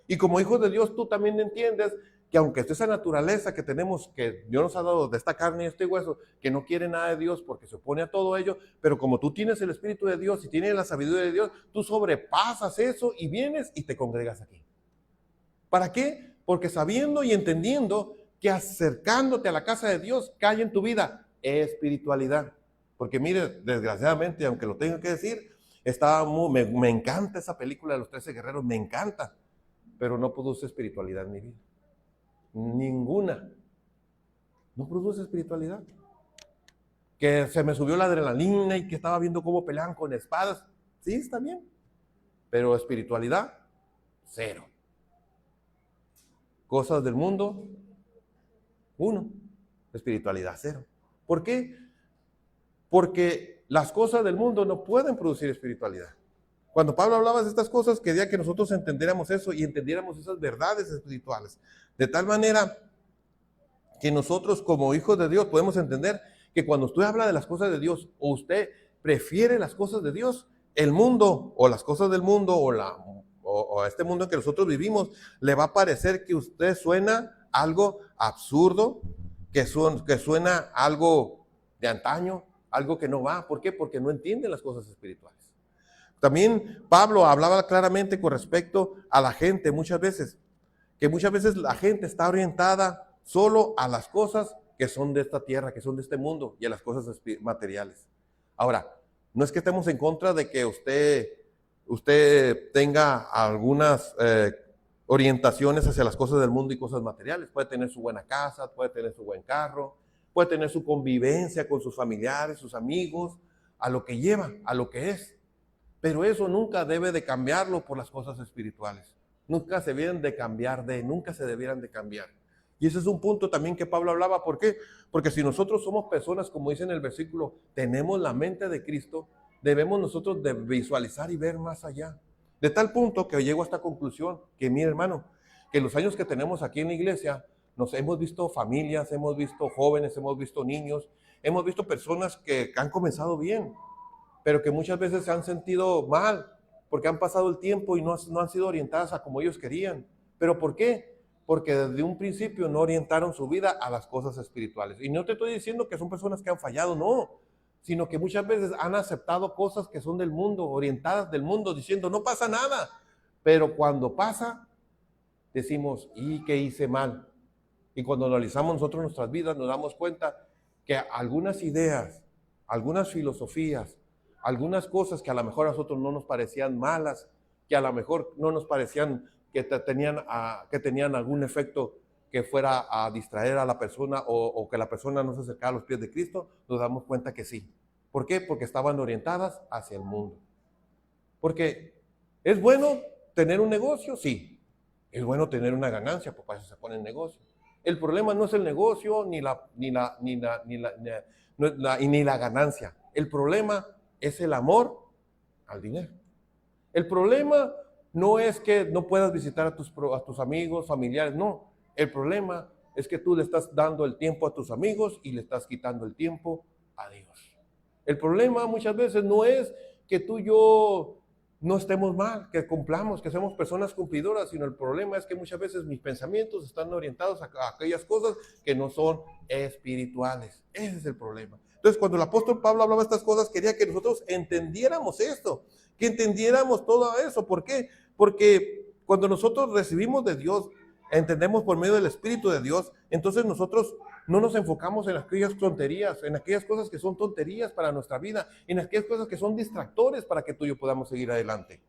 Y como hijos de Dios, tú también entiendes que aunque esa naturaleza que tenemos, que Dios nos ha dado de esta carne y este hueso, que no quiere nada de Dios porque se opone a todo ello, pero como tú tienes el Espíritu de Dios y tienes la sabiduría de Dios, tú sobrepasas eso y vienes y te congregas aquí. ¿Para qué? Porque sabiendo y entendiendo que acercándote a la casa de Dios cae en tu vida espiritualidad. Porque mire, desgraciadamente, aunque lo tengo que decir, me encanta esa película de los 13 guerreros, me encanta, pero no produce espiritualidad en mi vida. Ninguna. No produce espiritualidad. Que se me subió la adrenalina y que estaba viendo cómo peleaban con espadas. Sí, está bien. Pero espiritualidad, cero. Cosas del mundo, 1. Espiritualidad, 0. ¿Por qué? Porque las cosas del mundo no pueden producir espiritualidad. Cuando Pablo hablaba de estas cosas, quería que nosotros entendiéramos eso y entendiéramos esas verdades espirituales. De tal manera que nosotros como hijos de Dios podemos entender que cuando usted habla de las cosas de Dios o usted prefiere las cosas de Dios, el mundo o las cosas del mundo o este mundo en que nosotros vivimos, le va a parecer que usted suena algo absurdo, que suena algo de antaño, algo que no va. ¿Por qué? Porque no entiende las cosas espirituales. También Pablo hablaba claramente con respecto a la gente muchas veces, que muchas veces la gente está orientada solo a las cosas que son de esta tierra, que son de este mundo y a las cosas materiales. Ahora, no es que estemos en contra de que usted tenga algunas orientaciones hacia las cosas del mundo y cosas materiales. Puede tener su buena casa, puede tener su buen carro, puede tener su convivencia con sus familiares, sus amigos, a lo que lleva, a lo que es. Pero eso nunca debe de cambiarlo por las cosas espirituales. Nunca se debieran de cambiar nunca se debieran de cambiar. Y ese es un punto también que Pablo hablaba. ¿Por qué? Porque si nosotros somos personas, como dice en el versículo, tenemos la mente de Cristo, debemos nosotros de visualizar y ver más allá. De tal punto que llego a esta conclusión, que mi hermano, que en los años que tenemos aquí en la iglesia, nos hemos visto familias, hemos visto jóvenes, hemos visto niños, hemos visto personas que han comenzado bien, pero que muchas veces se han sentido mal, porque han pasado el tiempo y no han sido orientadas a como ellos querían. ¿Pero por qué? Porque desde un principio no orientaron su vida a las cosas espirituales. Y no te estoy diciendo que son personas que han fallado, no, sino que muchas veces han aceptado cosas que son del mundo, orientadas del mundo, diciendo no pasa nada. Pero cuando pasa, decimos, ¿y qué hice mal? Y cuando analizamos nosotros nuestras vidas, nos damos cuenta que algunas ideas, algunas filosofías, algunas cosas que a lo mejor a nosotros no nos parecían malas, que a lo mejor no nos parecían que tenían algún efecto que fuera a distraer a la persona o que la persona no se acercara a los pies de Cristo, nos damos cuenta que sí. ¿Por qué? Porque estaban orientadas hacia el mundo. Porque ¿es bueno tener un negocio? Sí. Es bueno tener una ganancia, pues para eso se pone el negocio. El problema no es el negocio ni la ganancia. El problema es el amor al dinero. El problema no es que no puedas visitar a tus amigos, familiares, no. El problema es que tú le estás dando el tiempo a tus amigos y le estás quitando el tiempo a Dios. El problema muchas veces no es que tú y yo no estemos mal, que cumplamos, que seamos personas cumplidoras, sino el problema es que muchas veces mis pensamientos están orientados a aquellas cosas que no son espirituales. Ese es el problema. Entonces, cuando el apóstol Pablo hablaba de estas cosas, quería que nosotros entendiéramos esto, que entendiéramos todo eso. ¿Por qué? Porque cuando nosotros recibimos de Dios, entendemos por medio del Espíritu de Dios, entonces nosotros no nos enfocamos en aquellas tonterías, en aquellas cosas que son tonterías para nuestra vida, en aquellas cosas que son distractores para que tú y yo podamos seguir adelante.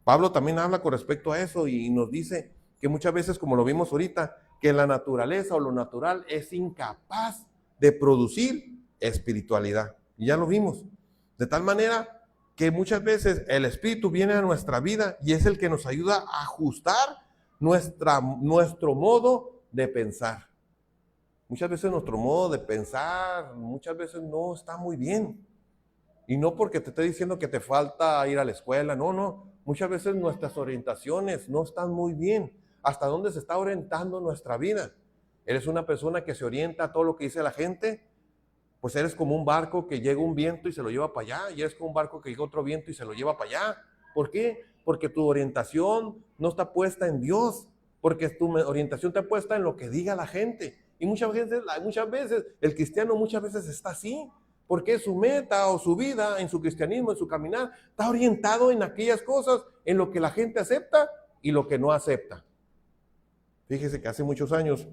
Pablo también habla con respecto a eso y nos dice que muchas veces, como lo vimos ahorita, que la naturaleza o lo natural es incapaz de producir espiritualidad. Y ya lo vimos. De tal manera que muchas veces el Espíritu viene a nuestra vida y es el que nos ayuda a ajustar nuestro modo de pensar. Muchas veces nuestro modo de pensar, muchas veces no está muy bien. Y no porque te esté diciendo que te falta ir a la escuela, no. Muchas veces nuestras orientaciones no están muy bien. ¿Hasta dónde se está orientando nuestra vida? ¿Eres una persona que se orienta a todo lo que dice la gente? Pues eres como un barco que llega un viento y se lo lleva para allá, y eres como un barco que llega otro viento y se lo lleva para allá. ¿Por qué? Porque tu orientación no está puesta en Dios, porque tu orientación está puesta en lo que diga la gente. Y muchas veces el cristiano muchas veces está así, porque su meta o su vida en su cristianismo, en su caminar, está orientado en aquellas cosas, en lo que la gente acepta y lo que no acepta. Fíjese que hace muchos años,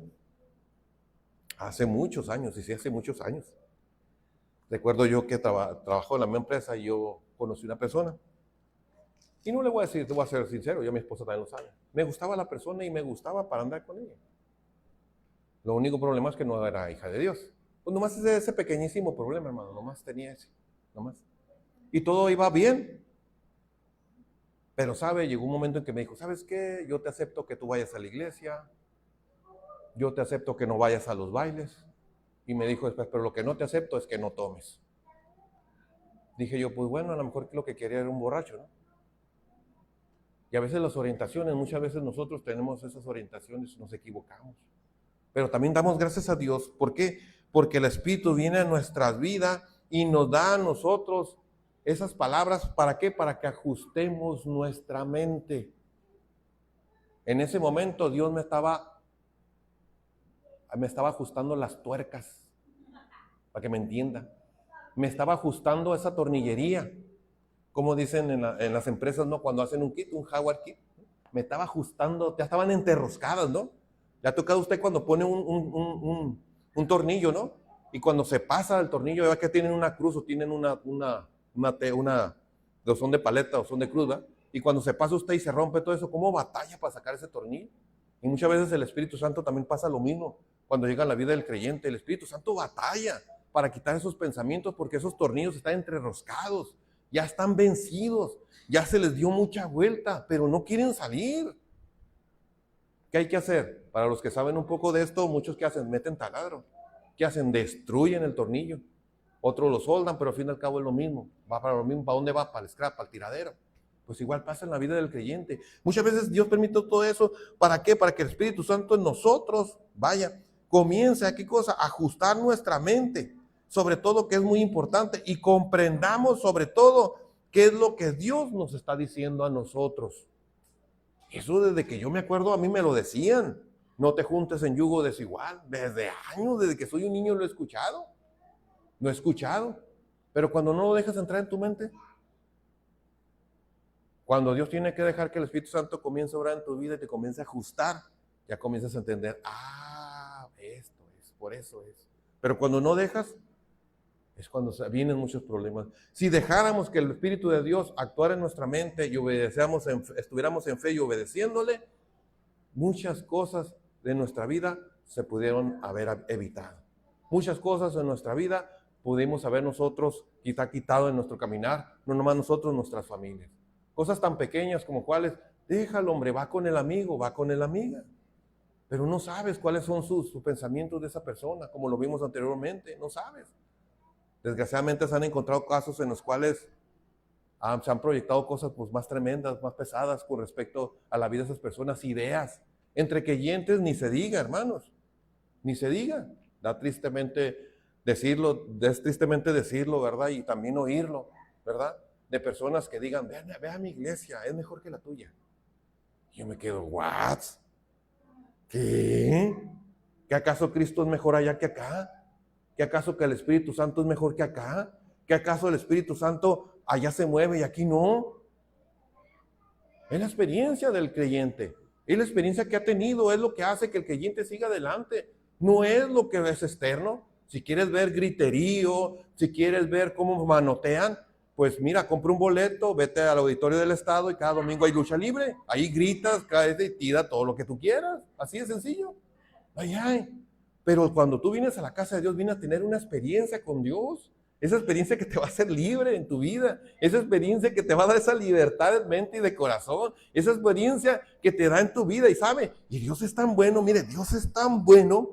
recuerdo yo que trabajó en la misma empresa y yo conocí una persona. Y no le voy a decir, te voy a ser sincero, ya mi esposa también lo sabe. Me gustaba la persona y me gustaba para andar con ella. Lo único problema es que no era hija de Dios. Pues nomás ese pequeñísimo problema, hermano, nomás tenía ese, nomás. Y todo iba bien. Pero, ¿sabe? Llegó un momento en que me dijo, ¿sabes qué? Yo te acepto que tú vayas a la iglesia. Yo te acepto que no vayas a los bailes. Y me dijo después, pero lo que no te acepto es que no tomes. Dije yo, pues bueno, a lo mejor lo que quería era un borracho, ¿no? Y a veces las orientaciones, muchas veces nosotros tenemos esas orientaciones y nos equivocamos. Pero también damos gracias a Dios. ¿Por qué? Porque el Espíritu viene a nuestras vidas y nos da a nosotros esas palabras. ¿Para qué? Para que ajustemos nuestra mente. En ese momento Dios me estaba ajustando las tuercas, para que me entienda. Me estaba ajustando esa tornillería, como dicen en las empresas, ¿no? Cuando hacen un kit, un hardware kit, me estaba ajustando, ya estaban enterroscadas, ¿no? Le ha tocado a usted cuando pone un tornillo, ¿no? Y cuando se pasa el tornillo, ya que tienen una cruz o tienen son de paleta o son de cruz, ¿verdad? Y cuando se pasa usted y se rompe todo eso, ¿cómo batalla para sacar ese tornillo? Y muchas veces el Espíritu Santo también pasa lo mismo. Cuando llega a la vida del creyente, el Espíritu Santo batalla para quitar esos pensamientos porque esos tornillos están entreroscados, ya están vencidos, ya se les dio mucha vuelta, pero no quieren salir. ¿Qué hay que hacer? Para los que saben un poco de esto, muchos que hacen, meten taladro. ¿Qué hacen? Destruyen el tornillo. Otros lo soldan, pero al fin y al cabo es lo mismo. Va para lo mismo. ¿Para dónde va? Para el scrap, para el tiradero. Pues igual pasa en la vida del creyente. Muchas veces Dios permite todo eso. ¿Para qué? Para que el Espíritu Santo en nosotros, comience a ¿qué cosa? Ajustar nuestra mente. Sobre todo, que es muy importante. Y comprendamos sobre todo qué es lo que Dios nos está diciendo a nosotros. Eso desde que yo me acuerdo a mí me lo decían. No te juntes en yugo desigual. Desde años, desde que soy un niño lo he escuchado. Lo he escuchado. Pero cuando no lo dejas entrar en tu mente, cuando Dios tiene que dejar que el Espíritu Santo comience a obrar en tu vida y te comience a ajustar, ya comienzas a entender, esto es, por eso es. Pero cuando no dejas, es cuando vienen muchos problemas. Si dejáramos que el Espíritu de Dios actuara en nuestra mente y estuviéramos en fe y obedeciéndole, muchas cosas de nuestra vida se pudieron haber evitado. Muchas cosas en nuestra vida pudimos haber nosotros quitado en nuestro caminar, no nomás nosotros, nuestras familias. Cosas tan pequeñas como cuáles, déjalo, hombre, va con el amigo, va con la amiga. Pero no sabes cuáles son sus pensamientos de esa persona, como lo vimos anteriormente, no sabes. Desgraciadamente se han encontrado casos en los cuales se han proyectado cosas pues, más tremendas, más pesadas con respecto a la vida de esas personas, ideas. Entre creyentes ni se diga, hermanos, ni se diga. Es tristemente decirlo, ¿verdad? Y también oírlo, ¿verdad? De personas que digan, ve a mi iglesia, es mejor que la tuya. Y yo me quedo, ¿what? ¿Qué? ¿Que acaso Cristo es mejor allá que acá? ¿Que acaso que el Espíritu Santo es mejor que acá? ¿Que acaso el Espíritu Santo allá se mueve y aquí no? Es la experiencia del creyente. Es la experiencia que ha tenido, es lo que hace que el creyente siga adelante. No es lo que es externo. Si quieres ver griterío, si quieres ver cómo manotean, pues mira, compra un boleto, vete al auditorio del estado y cada domingo hay lucha libre. Ahí gritas, caes y tira todo lo que tú quieras. Así de sencillo. Ay. Pero cuando tú vienes a la casa de Dios, vienes a tener una experiencia con Dios. Esa experiencia que te va a hacer libre en tu vida. Esa experiencia que te va a dar esa libertad de mente y de corazón. Esa experiencia que te da en tu vida. Y sabe, y Dios es tan bueno, mire, Dios es tan bueno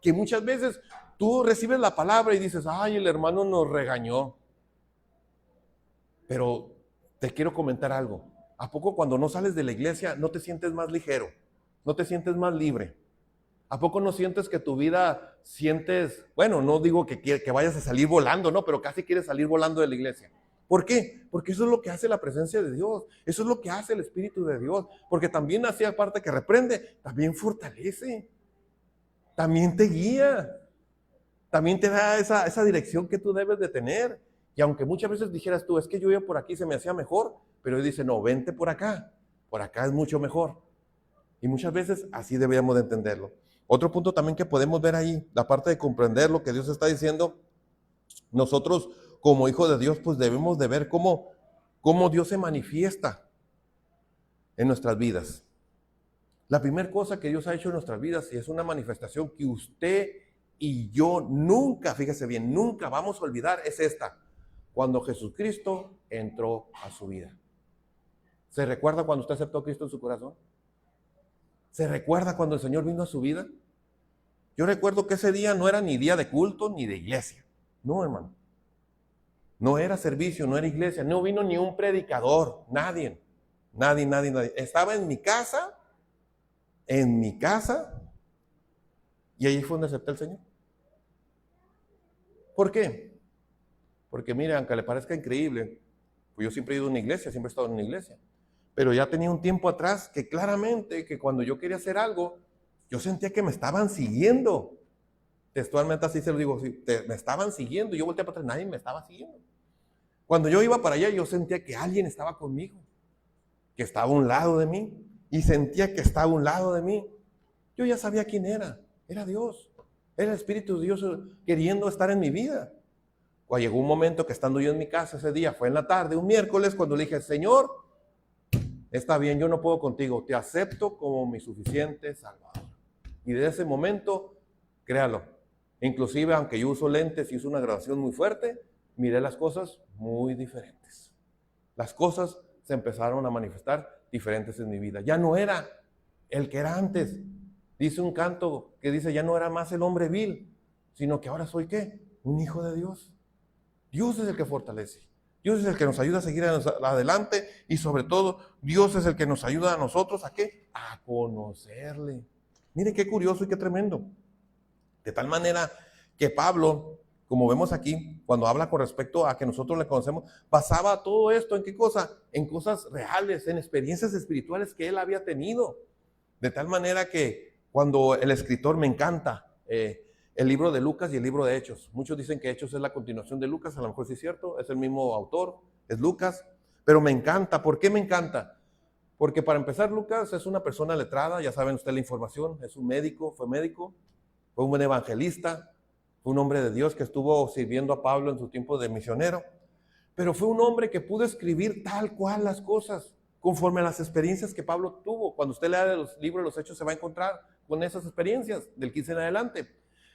que muchas veces tú recibes la palabra y dices, ay, el hermano nos regañó. Pero te quiero comentar algo. ¿A poco cuando no sales de la iglesia no te sientes más ligero? ¿No te sientes más libre? ¿A poco no sientes que tu vida sientes, bueno, no digo que vayas a salir volando, no, pero casi quieres salir volando de la iglesia? ¿Por qué? Porque eso es lo que hace la presencia de Dios, eso es lo que hace el Espíritu de Dios, porque también hacía parte que reprende, también fortalece, también te guía, también te da esa dirección que tú debes de tener. Y aunque muchas veces dijeras tú, es que yo iba por aquí, se me hacía mejor, pero él dice, no, vente por acá es mucho mejor. Y muchas veces así deberíamos de entenderlo. Otro punto también que podemos ver ahí, la parte de comprender lo que Dios está diciendo, nosotros como hijos de Dios, pues debemos de ver cómo Dios se manifiesta en nuestras vidas. La primera cosa que Dios ha hecho en nuestras vidas, y es una manifestación que usted y yo nunca, fíjese bien, nunca vamos a olvidar, es esta: cuando Jesucristo entró a su vida. ¿Se recuerda cuando usted aceptó a Cristo en su corazón? ¿Se recuerda cuando el Señor vino a su vida? Yo recuerdo que ese día no era ni día de culto ni de iglesia. No, hermano. No era servicio, no era iglesia. No vino ni un predicador. Nadie. Nadie. Estaba en mi casa. Y ahí fue donde acepté al Señor. ¿Por qué? Porque mire, aunque le parezca increíble, pues yo siempre he ido a una iglesia, siempre he estado en una iglesia. Pero ya tenía un tiempo atrás que claramente que cuando yo quería hacer algo, yo sentía que me estaban siguiendo. Textualmente así se lo digo, me estaban siguiendo. Yo volteé para atrás, nadie me estaba siguiendo. Cuando yo iba para allá, yo sentía que alguien estaba conmigo, que estaba a un lado de mí, y sentía que estaba a un lado de mí. Yo ya sabía quién era Dios, era el Espíritu de Dios queriendo estar en mi vida. Cuando llegó un momento que estando yo en mi casa ese día, fue en la tarde, un miércoles, cuando le dije, Señor, está bien, yo no puedo contigo, te acepto como mi suficiente Salvador. Y desde ese momento, créalo, inclusive aunque yo uso lentes y uso una graduación muy fuerte, miré las cosas muy diferentes. Las cosas se empezaron a manifestar diferentes en mi vida. Ya no era el que era antes. Dice un canto que dice, ya no era más el hombre vil, sino que ahora soy ¿qué? Un hijo de Dios. Dios es el que fortalece. Dios es el que nos ayuda a seguir adelante y sobre todo Dios es el que nos ayuda a nosotros ¿a qué? A conocerle. Mire qué curioso y qué tremendo. De tal manera que Pablo, como vemos aquí, cuando habla con respecto a que nosotros le conocemos, basaba todo esto en qué cosa? En cosas reales, en experiencias espirituales que él había tenido. De tal manera que cuando el escritor, me encanta, el libro de Lucas y el libro de Hechos. Muchos dicen que Hechos es la continuación de Lucas, a lo mejor sí es cierto, es el mismo autor, es Lucas, pero me encanta. ¿Por qué me encanta? Porque para empezar, Lucas es una persona letrada, ya saben ustedes la información, es un médico, fue un buen evangelista, fue un hombre de Dios que estuvo sirviendo a Pablo en su tiempo de misionero, pero fue un hombre que pudo escribir tal cual las cosas, conforme a las experiencias que Pablo tuvo. Cuando usted lea los libros de los Hechos se va a encontrar con esas experiencias, del 15 en adelante.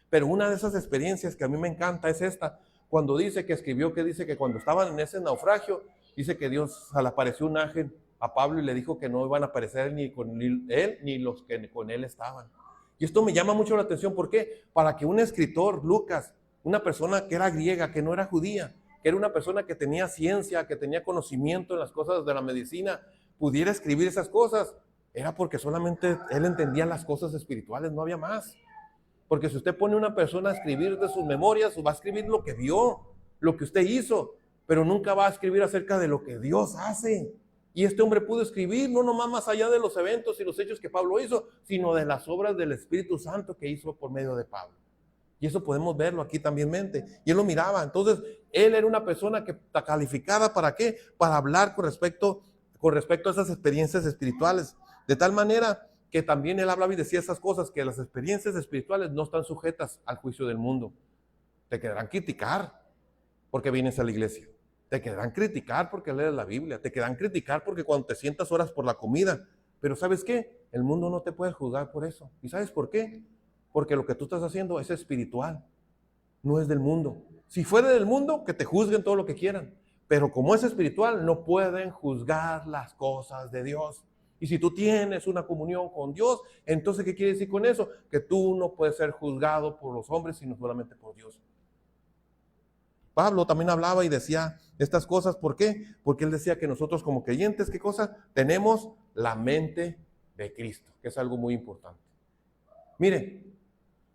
Pero una de esas experiencias que a mí me encanta es esta, cuando dice que escribió, que dice que cuando estaban en ese naufragio, dice que Dios le apareció un ángel a Pablo y le dijo que no iban a aparecer ni con él ni los que con él estaban. Y esto me llama mucho la atención, ¿por qué? Para que un escritor, Lucas, una persona que era griega, que no era judía, que era una persona que tenía ciencia, que tenía conocimiento en las cosas de la medicina, pudiera escribir esas cosas, era porque solamente él entendía las cosas espirituales, no había más. Porque si usted pone a una persona a escribir de sus memorias, va a escribir lo que vio, lo que usted hizo, pero nunca va a escribir acerca de lo que Dios hace. Y este hombre pudo escribir no nomás más allá de los eventos y los hechos que Pablo hizo, sino de las obras del Espíritu Santo que hizo por medio de Pablo. Y eso podemos verlo aquí también. Y él lo miraba. Entonces, él era una persona que está calificada ¿para qué? Para hablar con respecto a esas experiencias espirituales. De tal manera que también él hablaba y decía esas cosas, que las experiencias espirituales no están sujetas al juicio del mundo. Te quedarán criticar porque vienes a la iglesia. Te quedarán criticar porque lees la Biblia. Te quedarán criticar porque cuando te sientas oras por la comida. Pero ¿sabes qué? El mundo no te puede juzgar por eso. ¿Y sabes por qué? Porque lo que tú estás haciendo es espiritual. No es del mundo. Si fuera del mundo, que te juzguen todo lo que quieran. Pero como es espiritual, no pueden juzgar las cosas de Dios. Y si tú tienes una comunión con Dios, entonces, ¿qué quiere decir con eso? Que tú no puedes ser juzgado por los hombres, sino solamente por Dios. Pablo también hablaba y decía estas cosas. ¿Por qué? Porque él decía que nosotros como creyentes, ¿qué cosa? Tenemos la mente de Cristo, que es algo muy importante. Mire,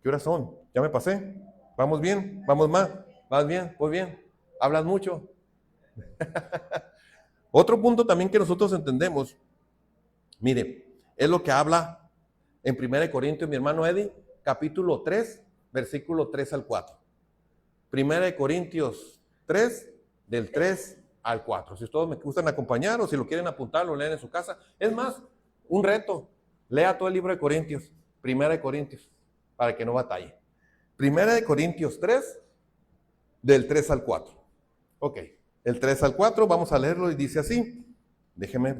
¿qué horas son? ¿Ya me pasé? ¿Vamos bien? ¿Vamos más? ¿Vas bien? ¿Voy bien? ¿Hablas mucho? Otro punto también que nosotros entendemos, mire, es lo que habla en 1 Corintios, mi hermano Eddie, capítulo 3, versículo 3 al 4. 1 Corintios 3, del 3 al 4. Si ustedes me gustan acompañar o si lo quieren apuntar, lo leen en su casa. Es más, un reto, lea todo el libro de Corintios, 1 Corintios, para que no batalle. 1 Corintios 3, del 3 al 4. Ok, el 3 al 4, vamos a leerlo y dice así. Déjeme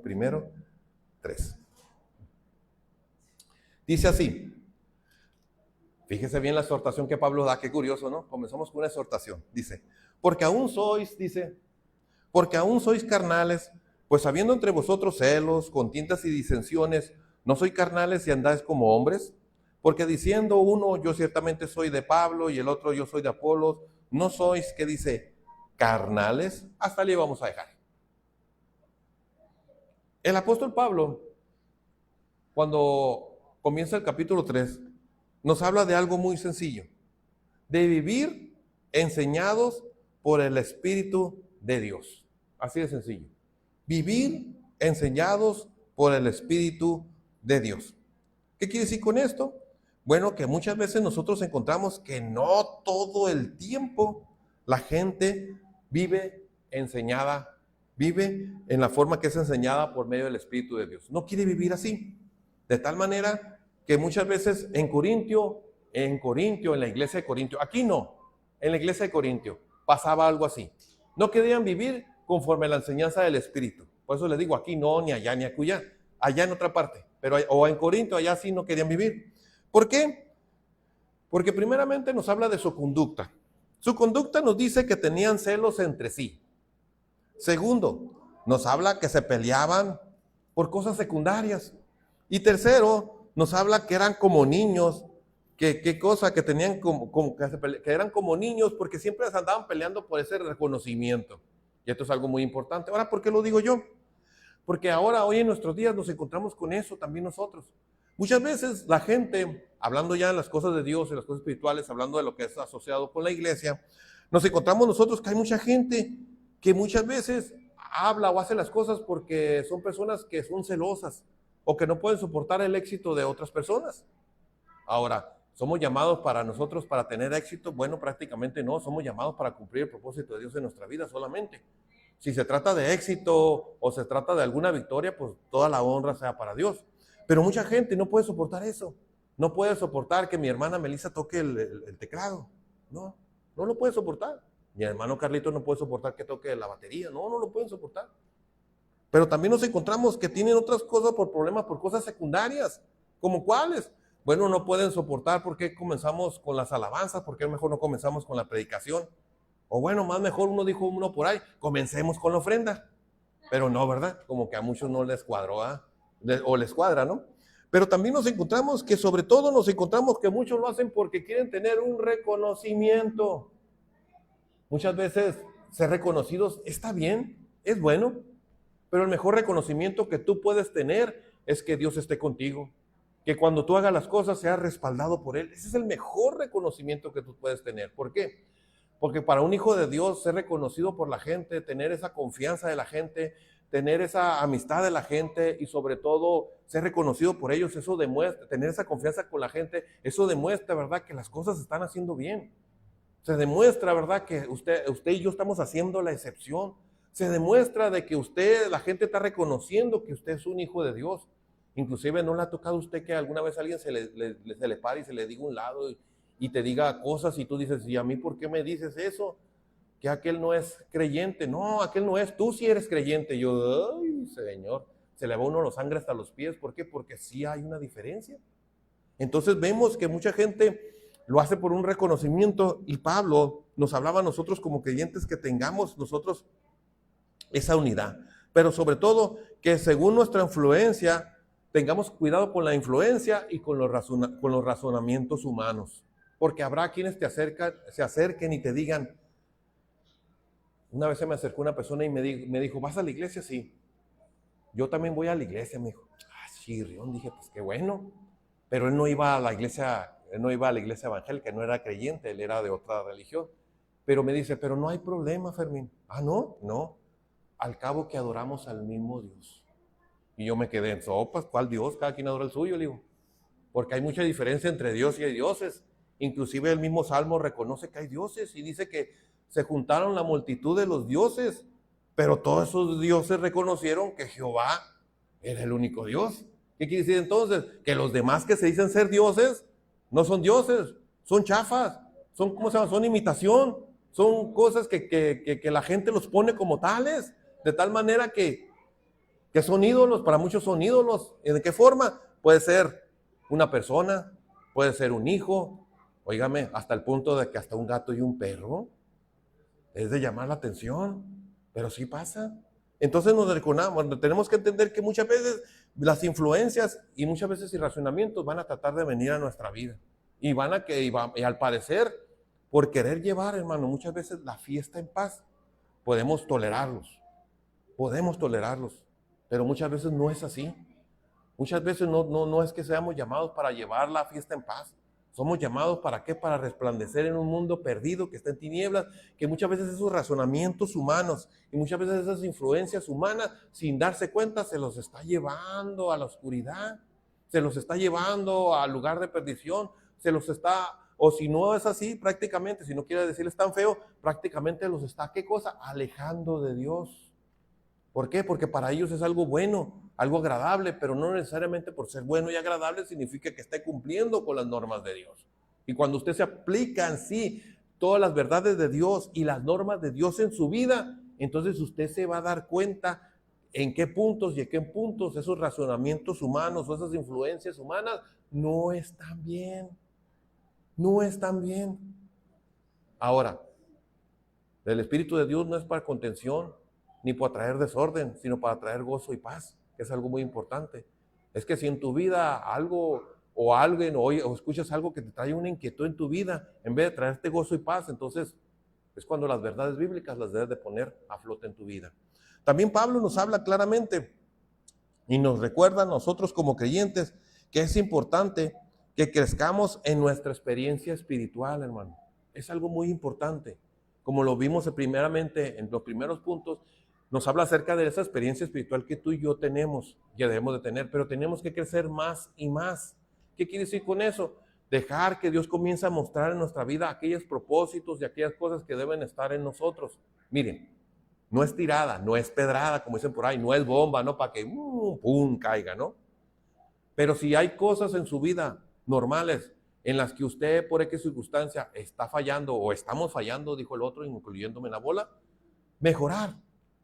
primero, 3. Dice así. Fíjese bien la exhortación que Pablo da, qué curioso, ¿no? Comenzamos con una exhortación. Dice, porque aún sois carnales, pues habiendo entre vosotros celos, contiendas y disensiones, ¿no sois carnales y andáis como hombres? Porque diciendo uno, yo ciertamente soy de Pablo, y el otro, yo soy de Apolos, ¿no sois, qué dice, carnales? Hasta allí vamos a dejar. El apóstol Pablo, cuando comienza el capítulo 3, nos habla de algo muy sencillo, de vivir enseñados por el Espíritu de Dios. Así de sencillo. Vivir enseñados por el Espíritu de Dios. ¿Qué quiere decir con esto? Bueno, que muchas veces nosotros encontramos que no todo el tiempo la gente vive enseñada, vive en la forma que es enseñada por medio del Espíritu de Dios. No quiere vivir así. De tal manera que muchas veces en Corintio, en la iglesia de Corintio, aquí no, en la iglesia de Corintio pasaba algo así. No querían vivir conforme a la enseñanza del Espíritu. Por eso les digo, aquí no, ni allá, ni acullá. Allá en otra parte, pero o en Corinto, allá sí no querían vivir. ¿Por qué? Porque primeramente nos habla de su conducta. Su conducta nos dice que tenían celos entre sí. Segundo, nos habla que se peleaban por cosas secundarias. Y tercero, nos habla que eran como niños, que tenían que eran como niños porque siempre se andaban peleando por ese reconocimiento. Y esto es algo muy importante. Ahora, ¿por qué lo digo yo? Porque ahora, hoy en nuestros días, nos encontramos con eso también nosotros. Muchas veces la gente, hablando ya de las cosas de Dios, de las cosas espirituales, hablando de lo que es asociado con la iglesia, nos encontramos nosotros que hay mucha gente que muchas veces habla o hace las cosas porque son personas que son celosas o que no pueden soportar el éxito de otras personas. Ahora, ¿somos llamados para nosotros para tener éxito? Bueno, prácticamente no, somos llamados para cumplir el propósito de Dios en nuestra vida solamente. Si se trata de éxito o se trata de alguna victoria, pues toda la honra sea para Dios. Pero mucha gente no puede soportar eso. No puede soportar que mi hermana Melissa toque el teclado. No lo puede soportar. Mi hermano Carlito no puede soportar que toque la batería. No lo pueden soportar. Pero también nos encontramos que tienen otras cosas por problemas, por cosas secundarias. ¿Como cuáles? Bueno, no pueden soportar por qué comenzamos con las alabanzas, por qué mejor no comenzamos con la predicación. O bueno, más mejor uno dijo uno por ahí, comencemos con la ofrenda. Pero no, ¿verdad? Como que a muchos no les cuadró, o les cuadra, ¿no? Pero también nos encontramos que sobre todo nos encontramos que muchos lo hacen porque quieren tener un reconocimiento. Muchas veces ser reconocidos está bien, es bueno, pero el mejor reconocimiento que tú puedes tener es que Dios esté contigo, que cuando tú hagas las cosas seas respaldado por Él. Ese es el mejor reconocimiento que tú puedes tener. ¿Por qué? Porque para un hijo de Dios ser reconocido por la gente, tener esa confianza de la gente, tener esa amistad de la gente y sobre todo ser reconocido por ellos, eso demuestra, tener esa confianza con la gente, eso demuestra, ¿verdad?, que las cosas se están haciendo bien. Se demuestra, ¿verdad?, que usted y yo estamos haciendo la excepción. Se demuestra de que la gente está reconociendo que usted es un hijo de Dios. Inclusive no le ha tocado a usted que alguna vez a alguien se le pare y se le diga un lado y te diga cosas y tú dices, ¿y a mí por qué me dices eso? Que aquel no es creyente. No, aquel no es, tú sí eres creyente. Yo, ay, Señor, se le va uno la sangre hasta los pies. ¿Por qué? Porque sí hay una diferencia. Entonces vemos que mucha gente lo hace por un reconocimiento y Pablo nos hablaba a nosotros como creyentes que tengamos nosotros esa unidad, Pero sobre todo, que según nuestra influencia, tengamos cuidado con la influencia y con los razonamientos humanos. Porque habrá quienes se acerquen y te digan. Una vez se me acercó una persona y me dijo, ¿vas a la iglesia? Sí. Yo también voy a la iglesia, me dijo. Chirrión, dije, pues qué bueno. Pero él no iba a la iglesia evangélica, no era creyente, él era de otra religión. Pero me dice, pero no hay problema, Fermín. No, no. Al cabo que adoramos al mismo Dios. Y yo me quedé en sopas, ¿cuál Dios? Cada quien adora el suyo, le digo. Porque hay mucha diferencia entre Dios y hay dioses. Inclusive el mismo Salmo reconoce que hay dioses y dice que se juntaron la multitud de los dioses, pero todos esos dioses reconocieron que Jehová era el único Dios. ¿Qué quiere decir entonces? Que los demás que se dicen ser dioses no son dioses, son chafas, son, ¿cómo se llama? Son imitación, son cosas que la gente los pone como tales, de tal manera que son ídolos, para muchos son ídolos. ¿De qué forma? Puede ser una persona, puede ser un hijo, óigame, hasta el punto de que hasta un gato y un perro es de llamar la atención, pero sí pasa. Entonces tenemos que entender que muchas veces las influencias y muchas veces irracionamientos van a tratar de venir a nuestra vida y y al parecer, por querer llevar, hermano, muchas veces la fiesta en paz, podemos tolerarlos, pero muchas veces no es así. Muchas veces no es que seamos llamados para llevar la fiesta en paz. Somos llamados ¿para qué? Para resplandecer en un mundo perdido que está en tinieblas, que muchas veces esos razonamientos humanos y muchas veces esas influencias humanas, sin darse cuenta, se los está llevando a la oscuridad, se los está llevando al lugar de perdición, o si no es así, prácticamente, si no quiere decirles tan feo, prácticamente los está, ¿qué cosa? Alejando de Dios. ¿Por qué? Porque para ellos es algo bueno, algo agradable, pero no necesariamente por ser bueno y agradable significa que esté cumpliendo con las normas de Dios. Y cuando usted se aplica en sí todas las verdades de Dios y las normas de Dios en su vida, entonces usted se va a dar cuenta en qué puntos y en qué puntos esos razonamientos humanos o esas influencias humanas no están bien. No están bien. Ahora, el Espíritu de Dios no es para contención, ni para traer desorden, sino para traer gozo y paz, que es algo muy importante. Es que si en tu vida algo o alguien o escuchas algo que te trae una inquietud en tu vida, en vez de traerte gozo y paz, entonces es cuando las verdades bíblicas las debes de poner a flote en tu vida. También Pablo nos habla claramente y nos recuerda a nosotros como creyentes que es importante que crezcamos en nuestra experiencia espiritual, hermano. Es algo muy importante. Como lo vimos primeramente en los primeros puntos, nos habla acerca de esa experiencia espiritual que tú y yo tenemos, que debemos de tener, pero tenemos que crecer más y más. ¿Qué quiere decir con eso? Dejar que Dios comience a mostrar en nuestra vida aquellos propósitos y aquellas cosas que deben estar en nosotros. Miren, no es tirada, no es pedrada, como dicen por ahí, no es bomba, no para que pum, caiga, ¿no? Pero si hay cosas en su vida normales en las que usted por X circunstancia está fallando o estamos fallando, dijo el otro, incluyéndome en la bola, mejorar.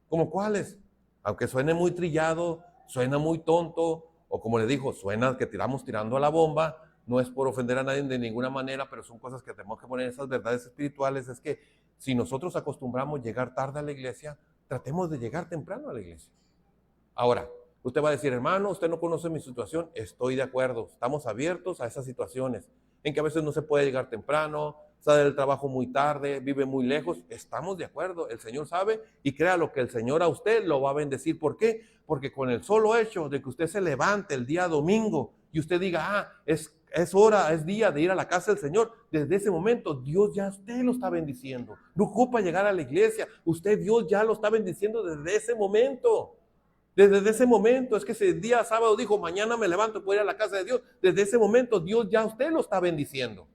¿Cómo cuáles? Aunque suene muy trillado, suena muy tonto, o como le dijo, suena que estamos tirando a la bomba, no es por ofender a nadie de ninguna manera, pero son cosas que tenemos que poner en esas verdades espirituales. Es que si nosotros acostumbramos llegar tarde a la iglesia, tratemos de llegar temprano a la iglesia. Ahora, usted va a decir, hermano, usted no conoce mi situación. Estoy de acuerdo, estamos abiertos a esas situaciones, en que a veces no se puede llegar temprano, sale del trabajo muy tarde, vive muy lejos. Estamos de acuerdo, el Señor sabe y créalo que el Señor a usted lo va a bendecir. ¿Por qué? Porque con el solo hecho de que usted se levante el día domingo y usted diga, es hora, es día de ir a la casa del Señor, desde ese momento Dios ya usted lo está bendiciendo. No ocupa llegar a la iglesia, usted Dios ya lo está bendiciendo desde ese momento. Desde ese momento, es que ese día sábado dijo, mañana me levanto, voy a ir a la casa de Dios. Desde ese momento Dios ya usted lo está bendiciendo.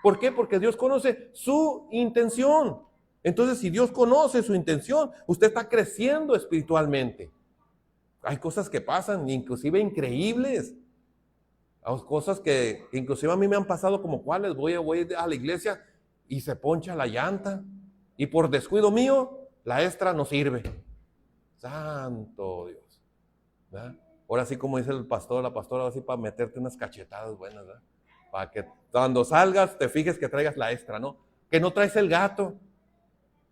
¿Por qué? Porque Dios conoce su intención. Entonces, si Dios conoce su intención, usted está creciendo espiritualmente. Hay cosas que pasan, inclusive increíbles. Hay cosas que inclusive a mí me han pasado como cuáles. Voy a la iglesia y se poncha la llanta. Y por descuido mío, la extra no sirve. Santo Dios. ¿Verdad? Ahora sí, como dice el pastor, la pastora, así para meterte unas cachetadas buenas, ¿verdad? Para que cuando salgas te fijes que traigas la extra, ¿no? Que no traes el gato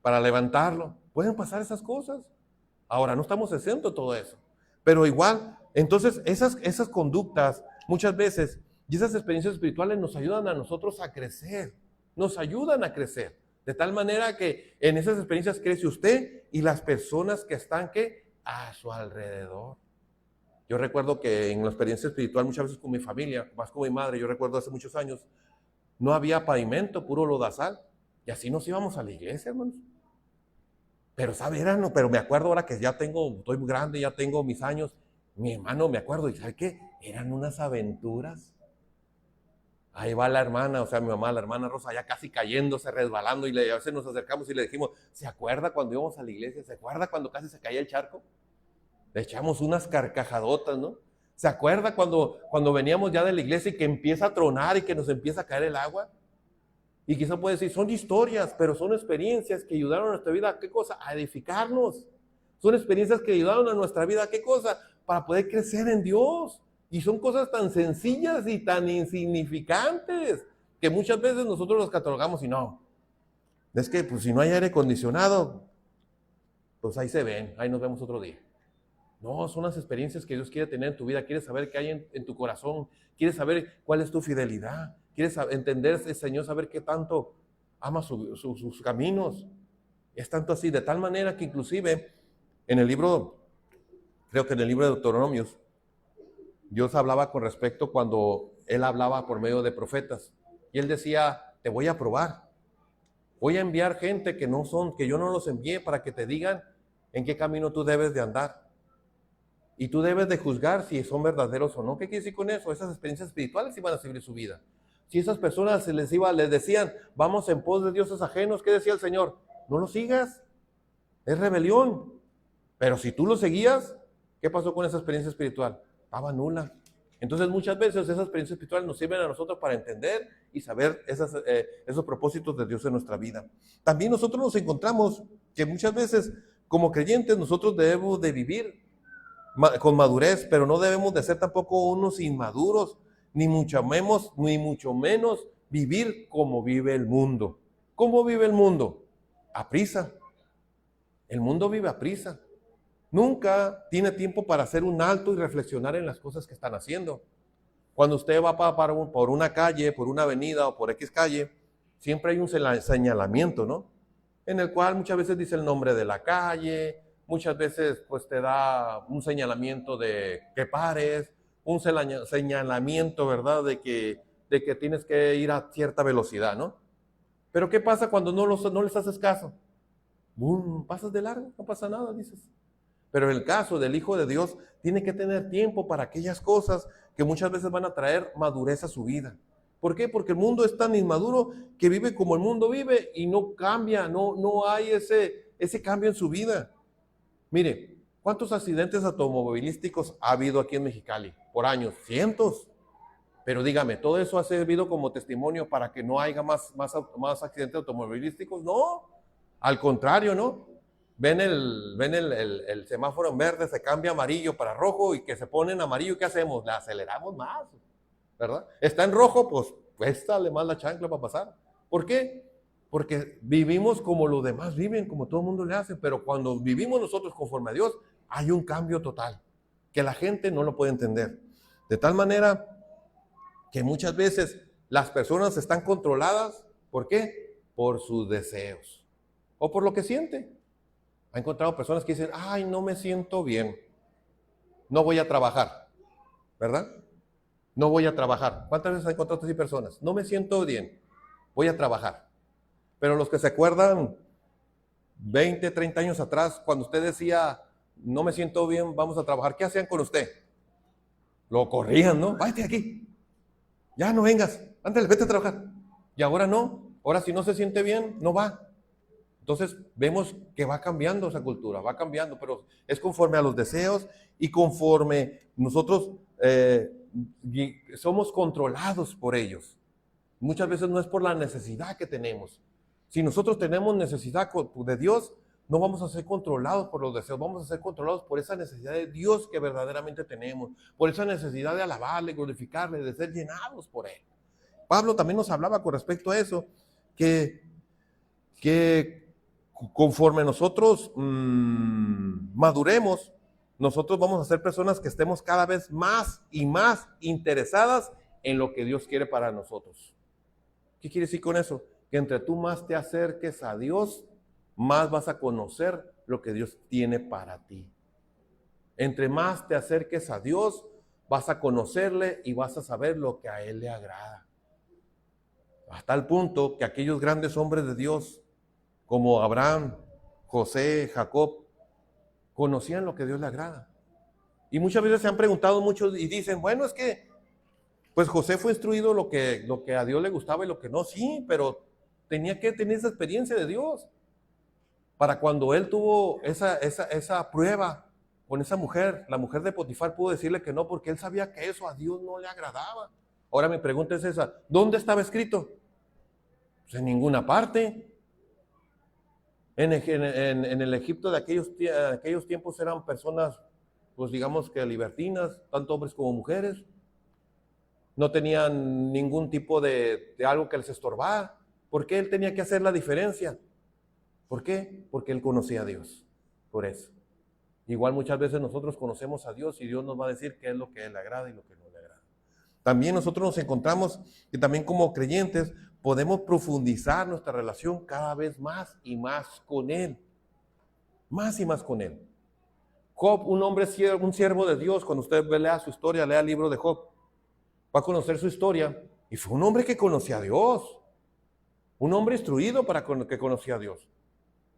para levantarlo. Pueden pasar esas cosas. Ahora, no estamos exentos de todo eso, pero igual, entonces esas conductas muchas veces y esas experiencias espirituales nos ayudan a nosotros a crecer, nos ayudan a crecer, de tal manera que en esas experiencias crece usted y las personas que están a su alrededor. Yo recuerdo que en la experiencia espiritual muchas veces con mi familia, más con mi madre, yo recuerdo hace muchos años, no había pavimento, puro lodazal, y así nos íbamos a la iglesia, hermanos. Pero, ¿sabe? Pero me acuerdo ahora que ya estoy muy grande, ya tengo mis años, mi hermano, me acuerdo, y ¿sabe qué? Eran unas aventuras. Ahí va la hermana, o sea, mi mamá, la hermana Rosa, ya casi cayéndose, resbalando, y a veces nos acercamos y le dijimos, ¿se acuerda cuando íbamos a la iglesia? ¿Se acuerda cuando casi se caía el charco? Le echamos unas carcajadotas, ¿no? ¿Se acuerda cuando veníamos ya de la iglesia y que empieza a tronar y que nos empieza a caer el agua? Y quizá puede decir, son historias, pero son experiencias que ayudaron a nuestra vida, ¿a qué cosa? A edificarnos. Son experiencias que ayudaron a nuestra vida, ¿a qué cosa? Para poder crecer en Dios. Y son cosas tan sencillas y tan insignificantes que muchas veces nosotros los catalogamos y no. Es que pues si no hay aire acondicionado, pues ahí se ven, ahí nos vemos otro día. No, son las experiencias que Dios quiere tener en tu vida, quiere saber qué hay en tu corazón, quiere saber cuál es tu fidelidad, quiere entender, Señor, saber qué tanto ama sus caminos. Es tanto así, de tal manera que inclusive en el libro, creo que en el libro de Deuteronomios, Dios hablaba con respecto cuando Él hablaba por medio de profetas. Y Él decía, te voy a probar. Voy a enviar gente que yo no los envié para que te digan en qué camino tú debes de andar. Y tú debes de juzgar si son verdaderos o no. ¿Qué quiere decir con eso? Esas experiencias espirituales iban a seguir su vida. Si esas personas les decían, vamos en pos de dioses ajenos, ¿qué decía el Señor? No lo sigas. Es rebelión. Pero si tú lo seguías, ¿qué pasó con esa experiencia espiritual? Estaba nula. Entonces muchas veces esas experiencias espirituales nos sirven a nosotros para entender y saber esos propósitos de Dios en nuestra vida. También nosotros nos encontramos que muchas veces como creyentes nosotros debemos de vivir con madurez, pero no debemos de ser tampoco unos inmaduros, ni mucho menos vivir como vive el mundo. ¿Cómo vive el mundo? A prisa. El mundo vive a prisa. Nunca tiene tiempo para hacer un alto y reflexionar en las cosas que están haciendo. Cuando usted va por una calle, por una avenida o por X calle, siempre hay un señalamiento, ¿no? En el cual muchas veces dice el nombre de la calle, muchas veces pues te da un señalamiento de que pares, un señalamiento, ¿verdad? De que tienes que ir a cierta velocidad, ¿no? Pero ¿qué pasa cuando no les haces caso? ¡Bum! Pasas de largo, no pasa nada, dices. Pero en el caso del Hijo de Dios, tiene que tener tiempo para aquellas cosas que muchas veces van a traer madurez a su vida. ¿Por qué? Porque el mundo es tan inmaduro que vive como el mundo vive y no cambia, no hay ese cambio en su vida. Mire, ¿cuántos accidentes automovilísticos ha habido aquí en Mexicali? Por años, cientos. Pero dígame, ¿todo eso ha servido como testimonio para que no haya más accidentes automovilísticos? No, al contrario, ¿no? Ven el semáforo en verde, se cambia amarillo para rojo y que se pone en amarillo, ¿qué hacemos? Le aceleramos más, ¿verdad? Está en rojo, pues péstale más la chancla para pasar. ¿Por qué? Porque vivimos como los demás viven, como todo el mundo le hace, pero cuando vivimos nosotros conforme a Dios, hay un cambio total, que la gente no lo puede entender. De tal manera que muchas veces las personas están controladas, ¿por qué? Por sus deseos o por lo que sienten. Ha encontrado personas que dicen, ay, no me siento bien, no voy a trabajar, ¿verdad? No voy a trabajar. ¿Cuántas veces ha encontrado así personas? No me siento bien, voy a trabajar. Pero los que se acuerdan 20, 30 años atrás, cuando usted decía, no me siento bien, vamos a trabajar, ¿qué hacían con usted? Lo corrían, ¿no? Váyate aquí, ya no vengas, ándale, vete a trabajar. Y ahora no, ahora si no se siente bien, no va. Entonces vemos que va cambiando esa cultura, va cambiando, pero es conforme a los deseos y conforme nosotros somos controlados por ellos. Muchas veces no es por la necesidad que tenemos. Si nosotros tenemos necesidad de Dios, no vamos a ser controlados por los deseos, vamos a ser controlados por esa necesidad de Dios que verdaderamente tenemos, por esa necesidad de alabarle, glorificarle, de ser llenados por Él. Pablo también nos hablaba con respecto a eso, que conforme nosotros maduremos, nosotros vamos a ser personas que estemos cada vez más y más interesadas en lo que Dios quiere para nosotros. ¿Qué quiere decir con eso? Que entre tú más te acerques a Dios, más vas a conocer lo que Dios tiene para ti. Entre más te acerques a Dios, vas a conocerle y vas a saber lo que a Él le agrada. Hasta el punto que aquellos grandes hombres de Dios, como Abraham, José, Jacob, conocían lo que a Dios le agrada. Y muchas veces se han preguntado muchos y dicen, bueno, es que pues José fue instruido lo que a Dios le gustaba y lo que no. Sí, pero tenía que tener esa experiencia de Dios. Para cuando él tuvo esa prueba con esa mujer, la mujer de Potifar pudo decirle que no, porque él sabía que eso a Dios no le agradaba. Ahora mi pregunta es esa, ¿dónde estaba escrito? Pues en ninguna parte. En el Egipto de aquellos tiempos eran personas, pues digamos que libertinas, tanto hombres como mujeres. No tenían ningún tipo de algo que les estorbara. ¿Por qué él tenía que hacer la diferencia? ¿Por qué? Porque él conocía a Dios. Por eso. Igual muchas veces nosotros conocemos a Dios y Dios nos va a decir qué es lo que a Él le agrada y lo que no le agrada. También nosotros nos encontramos que también como creyentes podemos profundizar nuestra relación cada vez más y más con Él. Más y más con Él. Job, un siervo de Dios, cuando usted lea su historia, lea el libro de Job, va a conocer su historia. Y fue un hombre que conocía a Dios. Un hombre instruido que conocía a Dios.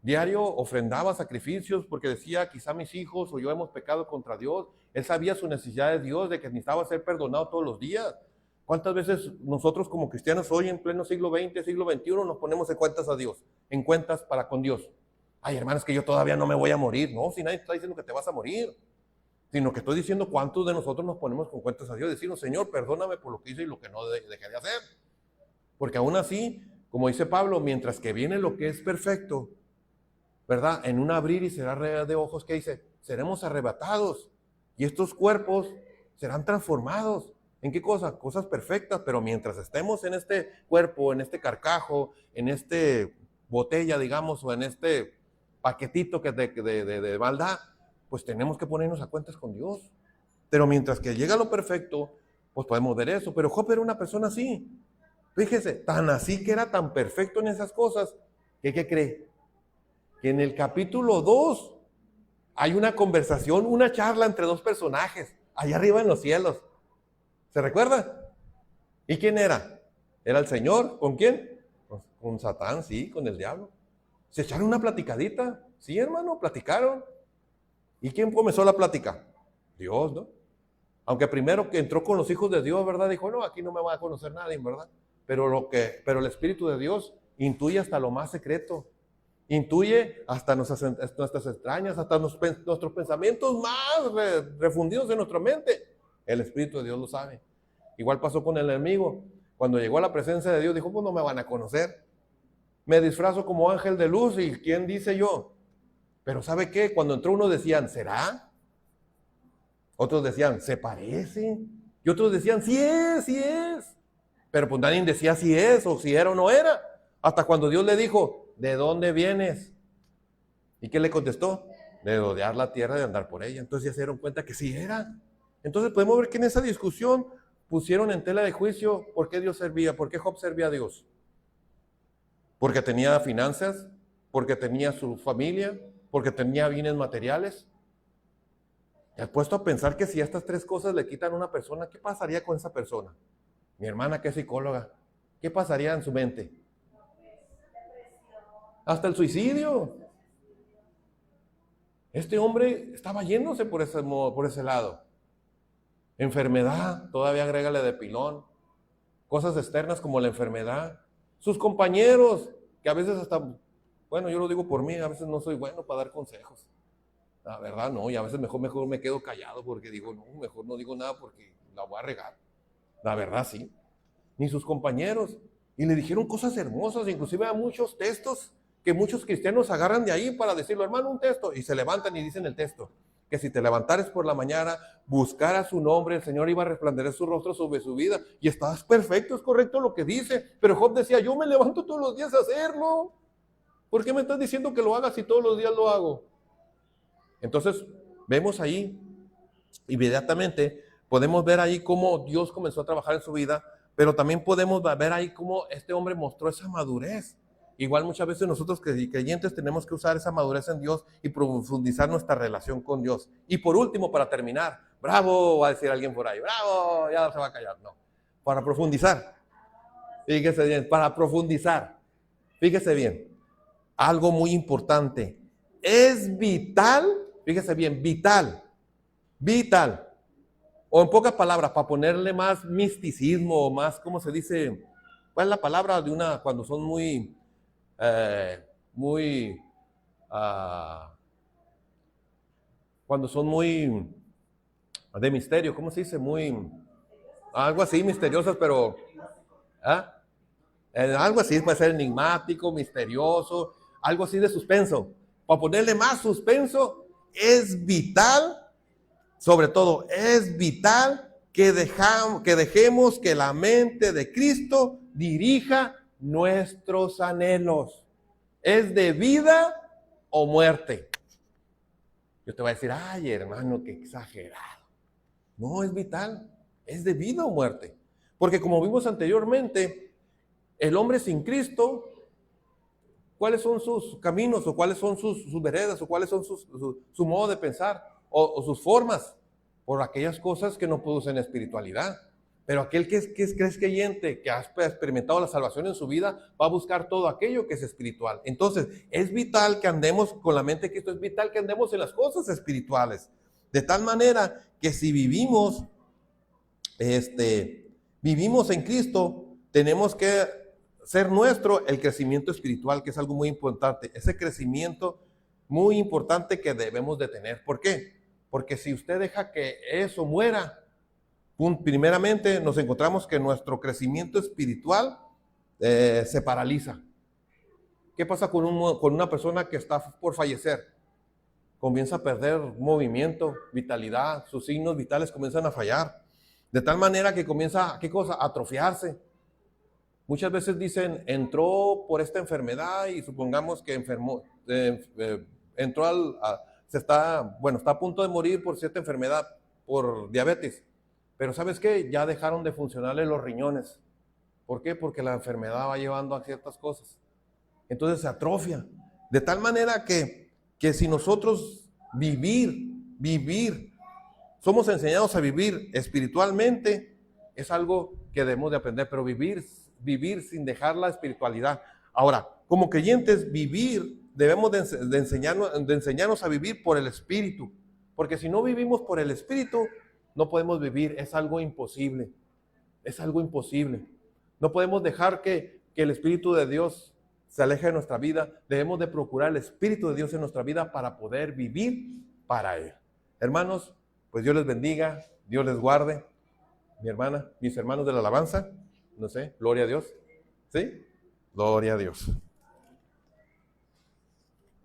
Diario ofrendaba sacrificios porque decía, quizá mis hijos o yo hemos pecado contra Dios. Él sabía su necesidad de Dios, de que necesitaba ser perdonado todos los días. ¿Cuántas veces nosotros como cristianos hoy en pleno siglo XX, siglo XXI nos ponemos en cuentas a Dios? En cuentas para con Dios. Ay, hermanos, que yo todavía no me voy a morir. No, si nadie está diciendo que te vas a morir. Sino que estoy diciendo cuántos de nosotros nos ponemos con cuentas a Dios. Decimos, Señor, perdóname por lo que hice y lo que no dejé de hacer. Porque aún así, como dice Pablo, mientras que viene lo que es perfecto, ¿verdad? En un abrir y cerrar de ojos, ¿qué dice? Seremos arrebatados y estos cuerpos serán transformados. ¿En qué cosa? Cosas perfectas, pero mientras estemos en este cuerpo, en este carcajo, en este botella, digamos, o en este paquetito que de maldad, pues tenemos que ponernos a cuentas con Dios. Pero mientras que llega lo perfecto, pues podemos ver eso. Pero Job era una persona así. Fíjese, tan así que era tan perfecto en esas cosas, que ¿qué cree? Que en el capítulo 2 hay una conversación, una charla entre dos personajes, allá arriba en los cielos. ¿Se recuerda? ¿Y quién era? Era el Señor. ¿Con quién? Con Satán, sí, con el diablo. Se echaron una platicadita. Sí, hermano, platicaron. ¿Y quién comenzó la plática? Dios, ¿no? Aunque primero que entró con los hijos de Dios, ¿verdad? Dijo, no, aquí no me va a conocer nadie, ¿verdad? Pero el Espíritu de Dios intuye hasta lo más secreto. Intuye hasta nuestras entrañas, hasta nuestros pensamientos más refundidos en nuestra mente. El Espíritu de Dios lo sabe. Igual pasó con el enemigo. Cuando llegó a la presencia de Dios, dijo, pues no me van a conocer. Me disfrazo como ángel de luz y ¿quién dice yo? Pero ¿sabe qué? Cuando entró uno decían, ¿será? Otros decían, ¿se parece? Y otros decían, sí es, sí es. Pero pues nadie decía si es o si era o no era. Hasta cuando Dios le dijo, ¿de dónde vienes? ¿Y qué le contestó? De rodear la tierra, de andar por ella. Entonces ya se dieron cuenta que sí era. Entonces podemos ver que en esa discusión pusieron en tela de juicio por qué Dios servía, por qué Job servía a Dios. Porque tenía finanzas, porque tenía su familia, porque tenía bienes materiales. ¿Te has puesto a pensar que si estas tres cosas le quitan a una persona, qué pasaría con esa persona? Mi hermana que es psicóloga, ¿qué pasaría en su mente? Hasta el suicidio. Este hombre estaba yéndose por ese lado. Enfermedad, todavía agrégale de pilón. Cosas externas como la enfermedad. Sus compañeros, que a veces hasta, bueno, yo lo digo por mí, a veces no soy bueno para dar consejos. La verdad no, y a veces mejor me quedo callado porque digo, no, mejor no digo nada porque la voy a regar. La verdad sí. Ni sus compañeros. Y le dijeron cosas hermosas, inclusive a muchos textos que muchos cristianos agarran de ahí para decirlo, hermano, un texto, y se levantan y dicen el texto, que si te levantares por la mañana, buscaras su nombre, el Señor iba a resplandecer su rostro sobre su vida, y estás perfecto, es correcto lo que dice, pero Job decía, yo me levanto todos los días a hacerlo, ¿Por qué me estás diciendo que lo haga si todos los días lo hago? Entonces, vemos ahí, inmediatamente, podemos ver ahí cómo Dios comenzó a trabajar en su vida, pero también podemos ver ahí cómo este hombre mostró esa madurez. Igual muchas veces nosotros creyentes tenemos que usar esa madurez en Dios y profundizar nuestra relación con Dios. Y por último, para terminar, bravo, va a decir alguien por ahí, bravo, ya se va a callar. No, para profundizar. Fíjese bien, para profundizar. Fíjese bien, algo muy importante. Es vital, fíjese bien, vital. O en pocas palabras, para ponerle más misticismo o más, ¿cómo se dice? ¿Cuál es la palabra de una cuando son muy, muy, ah, cuando son muy de misterio? ¿Cómo se dice? Muy, algo así, misteriosas, pero, ¿ah? Algo así, puede ser enigmático, misterioso, algo así de suspenso. Para ponerle más suspenso, es vital, sobre todo, es vital que dejemos que la mente de Cristo dirija nuestros anhelos. ¿Es de vida o muerte? Yo te voy a decir, ay hermano, qué exagerado. No, es vital, es de vida o muerte. Porque como vimos anteriormente, el hombre sin Cristo, ¿cuáles son sus caminos o cuáles son sus veredas o cuáles son su modo de pensar o sus formas? Por aquellas cosas que no producen espiritualidad. Pero aquel que es creyente, que ha experimentado la salvación en su vida, va a buscar todo aquello que es espiritual. Entonces, es vital que andemos con la mente de Cristo, es vital que andemos en las cosas espirituales. De tal manera que si vivimos en Cristo, tenemos que ser nuestro el crecimiento espiritual, que es algo muy importante. Ese crecimiento muy importante que debemos de tener. ¿Por qué? Porque si usted deja que eso muera, primeramente nos encontramos que nuestro crecimiento espiritual se paraliza. ¿Qué pasa con una persona que está por fallecer? Comienza a perder movimiento, vitalidad, sus signos vitales comienzan a fallar. De tal manera que comienza, ¿qué cosa? A atrofiarse. Muchas veces dicen, entró por esta enfermedad y supongamos que enfermó, entró está a punto de morir por cierta enfermedad, por diabetes. Pero ¿sabes qué? Ya dejaron de funcionarle los riñones. ¿Por qué? Porque la enfermedad va llevando a ciertas cosas. Entonces se atrofia. De tal manera que si nosotros somos enseñados a vivir espiritualmente, es algo que debemos de aprender, pero vivir sin dejar la espiritualidad. Ahora, como creyentes, debemos de enseñarnos a vivir por el Espíritu, porque si no vivimos por el Espíritu, no podemos vivir, es algo imposible, No podemos dejar que el Espíritu de Dios se aleje de nuestra vida, debemos de procurar el Espíritu de Dios en nuestra vida para poder vivir para Él. Hermanos, pues Dios les bendiga, Dios les guarde. Mi hermana, mis hermanos de la alabanza, no sé, gloria a Dios. ¿Sí? Gloria a Dios.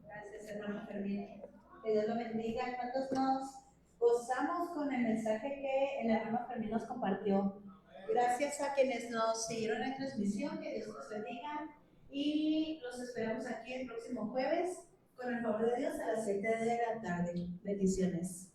Gracias, hermano Fermín. Que Dios lo bendiga. ¿Cuántos nos gozamos con el mensaje que el hermano Fermín nos compartió? Gracias a quienes nos siguieron en transmisión, que Dios los bendiga. Y los esperamos aquí el próximo jueves, con el favor de Dios, a las 7 de la tarde. Bendiciones.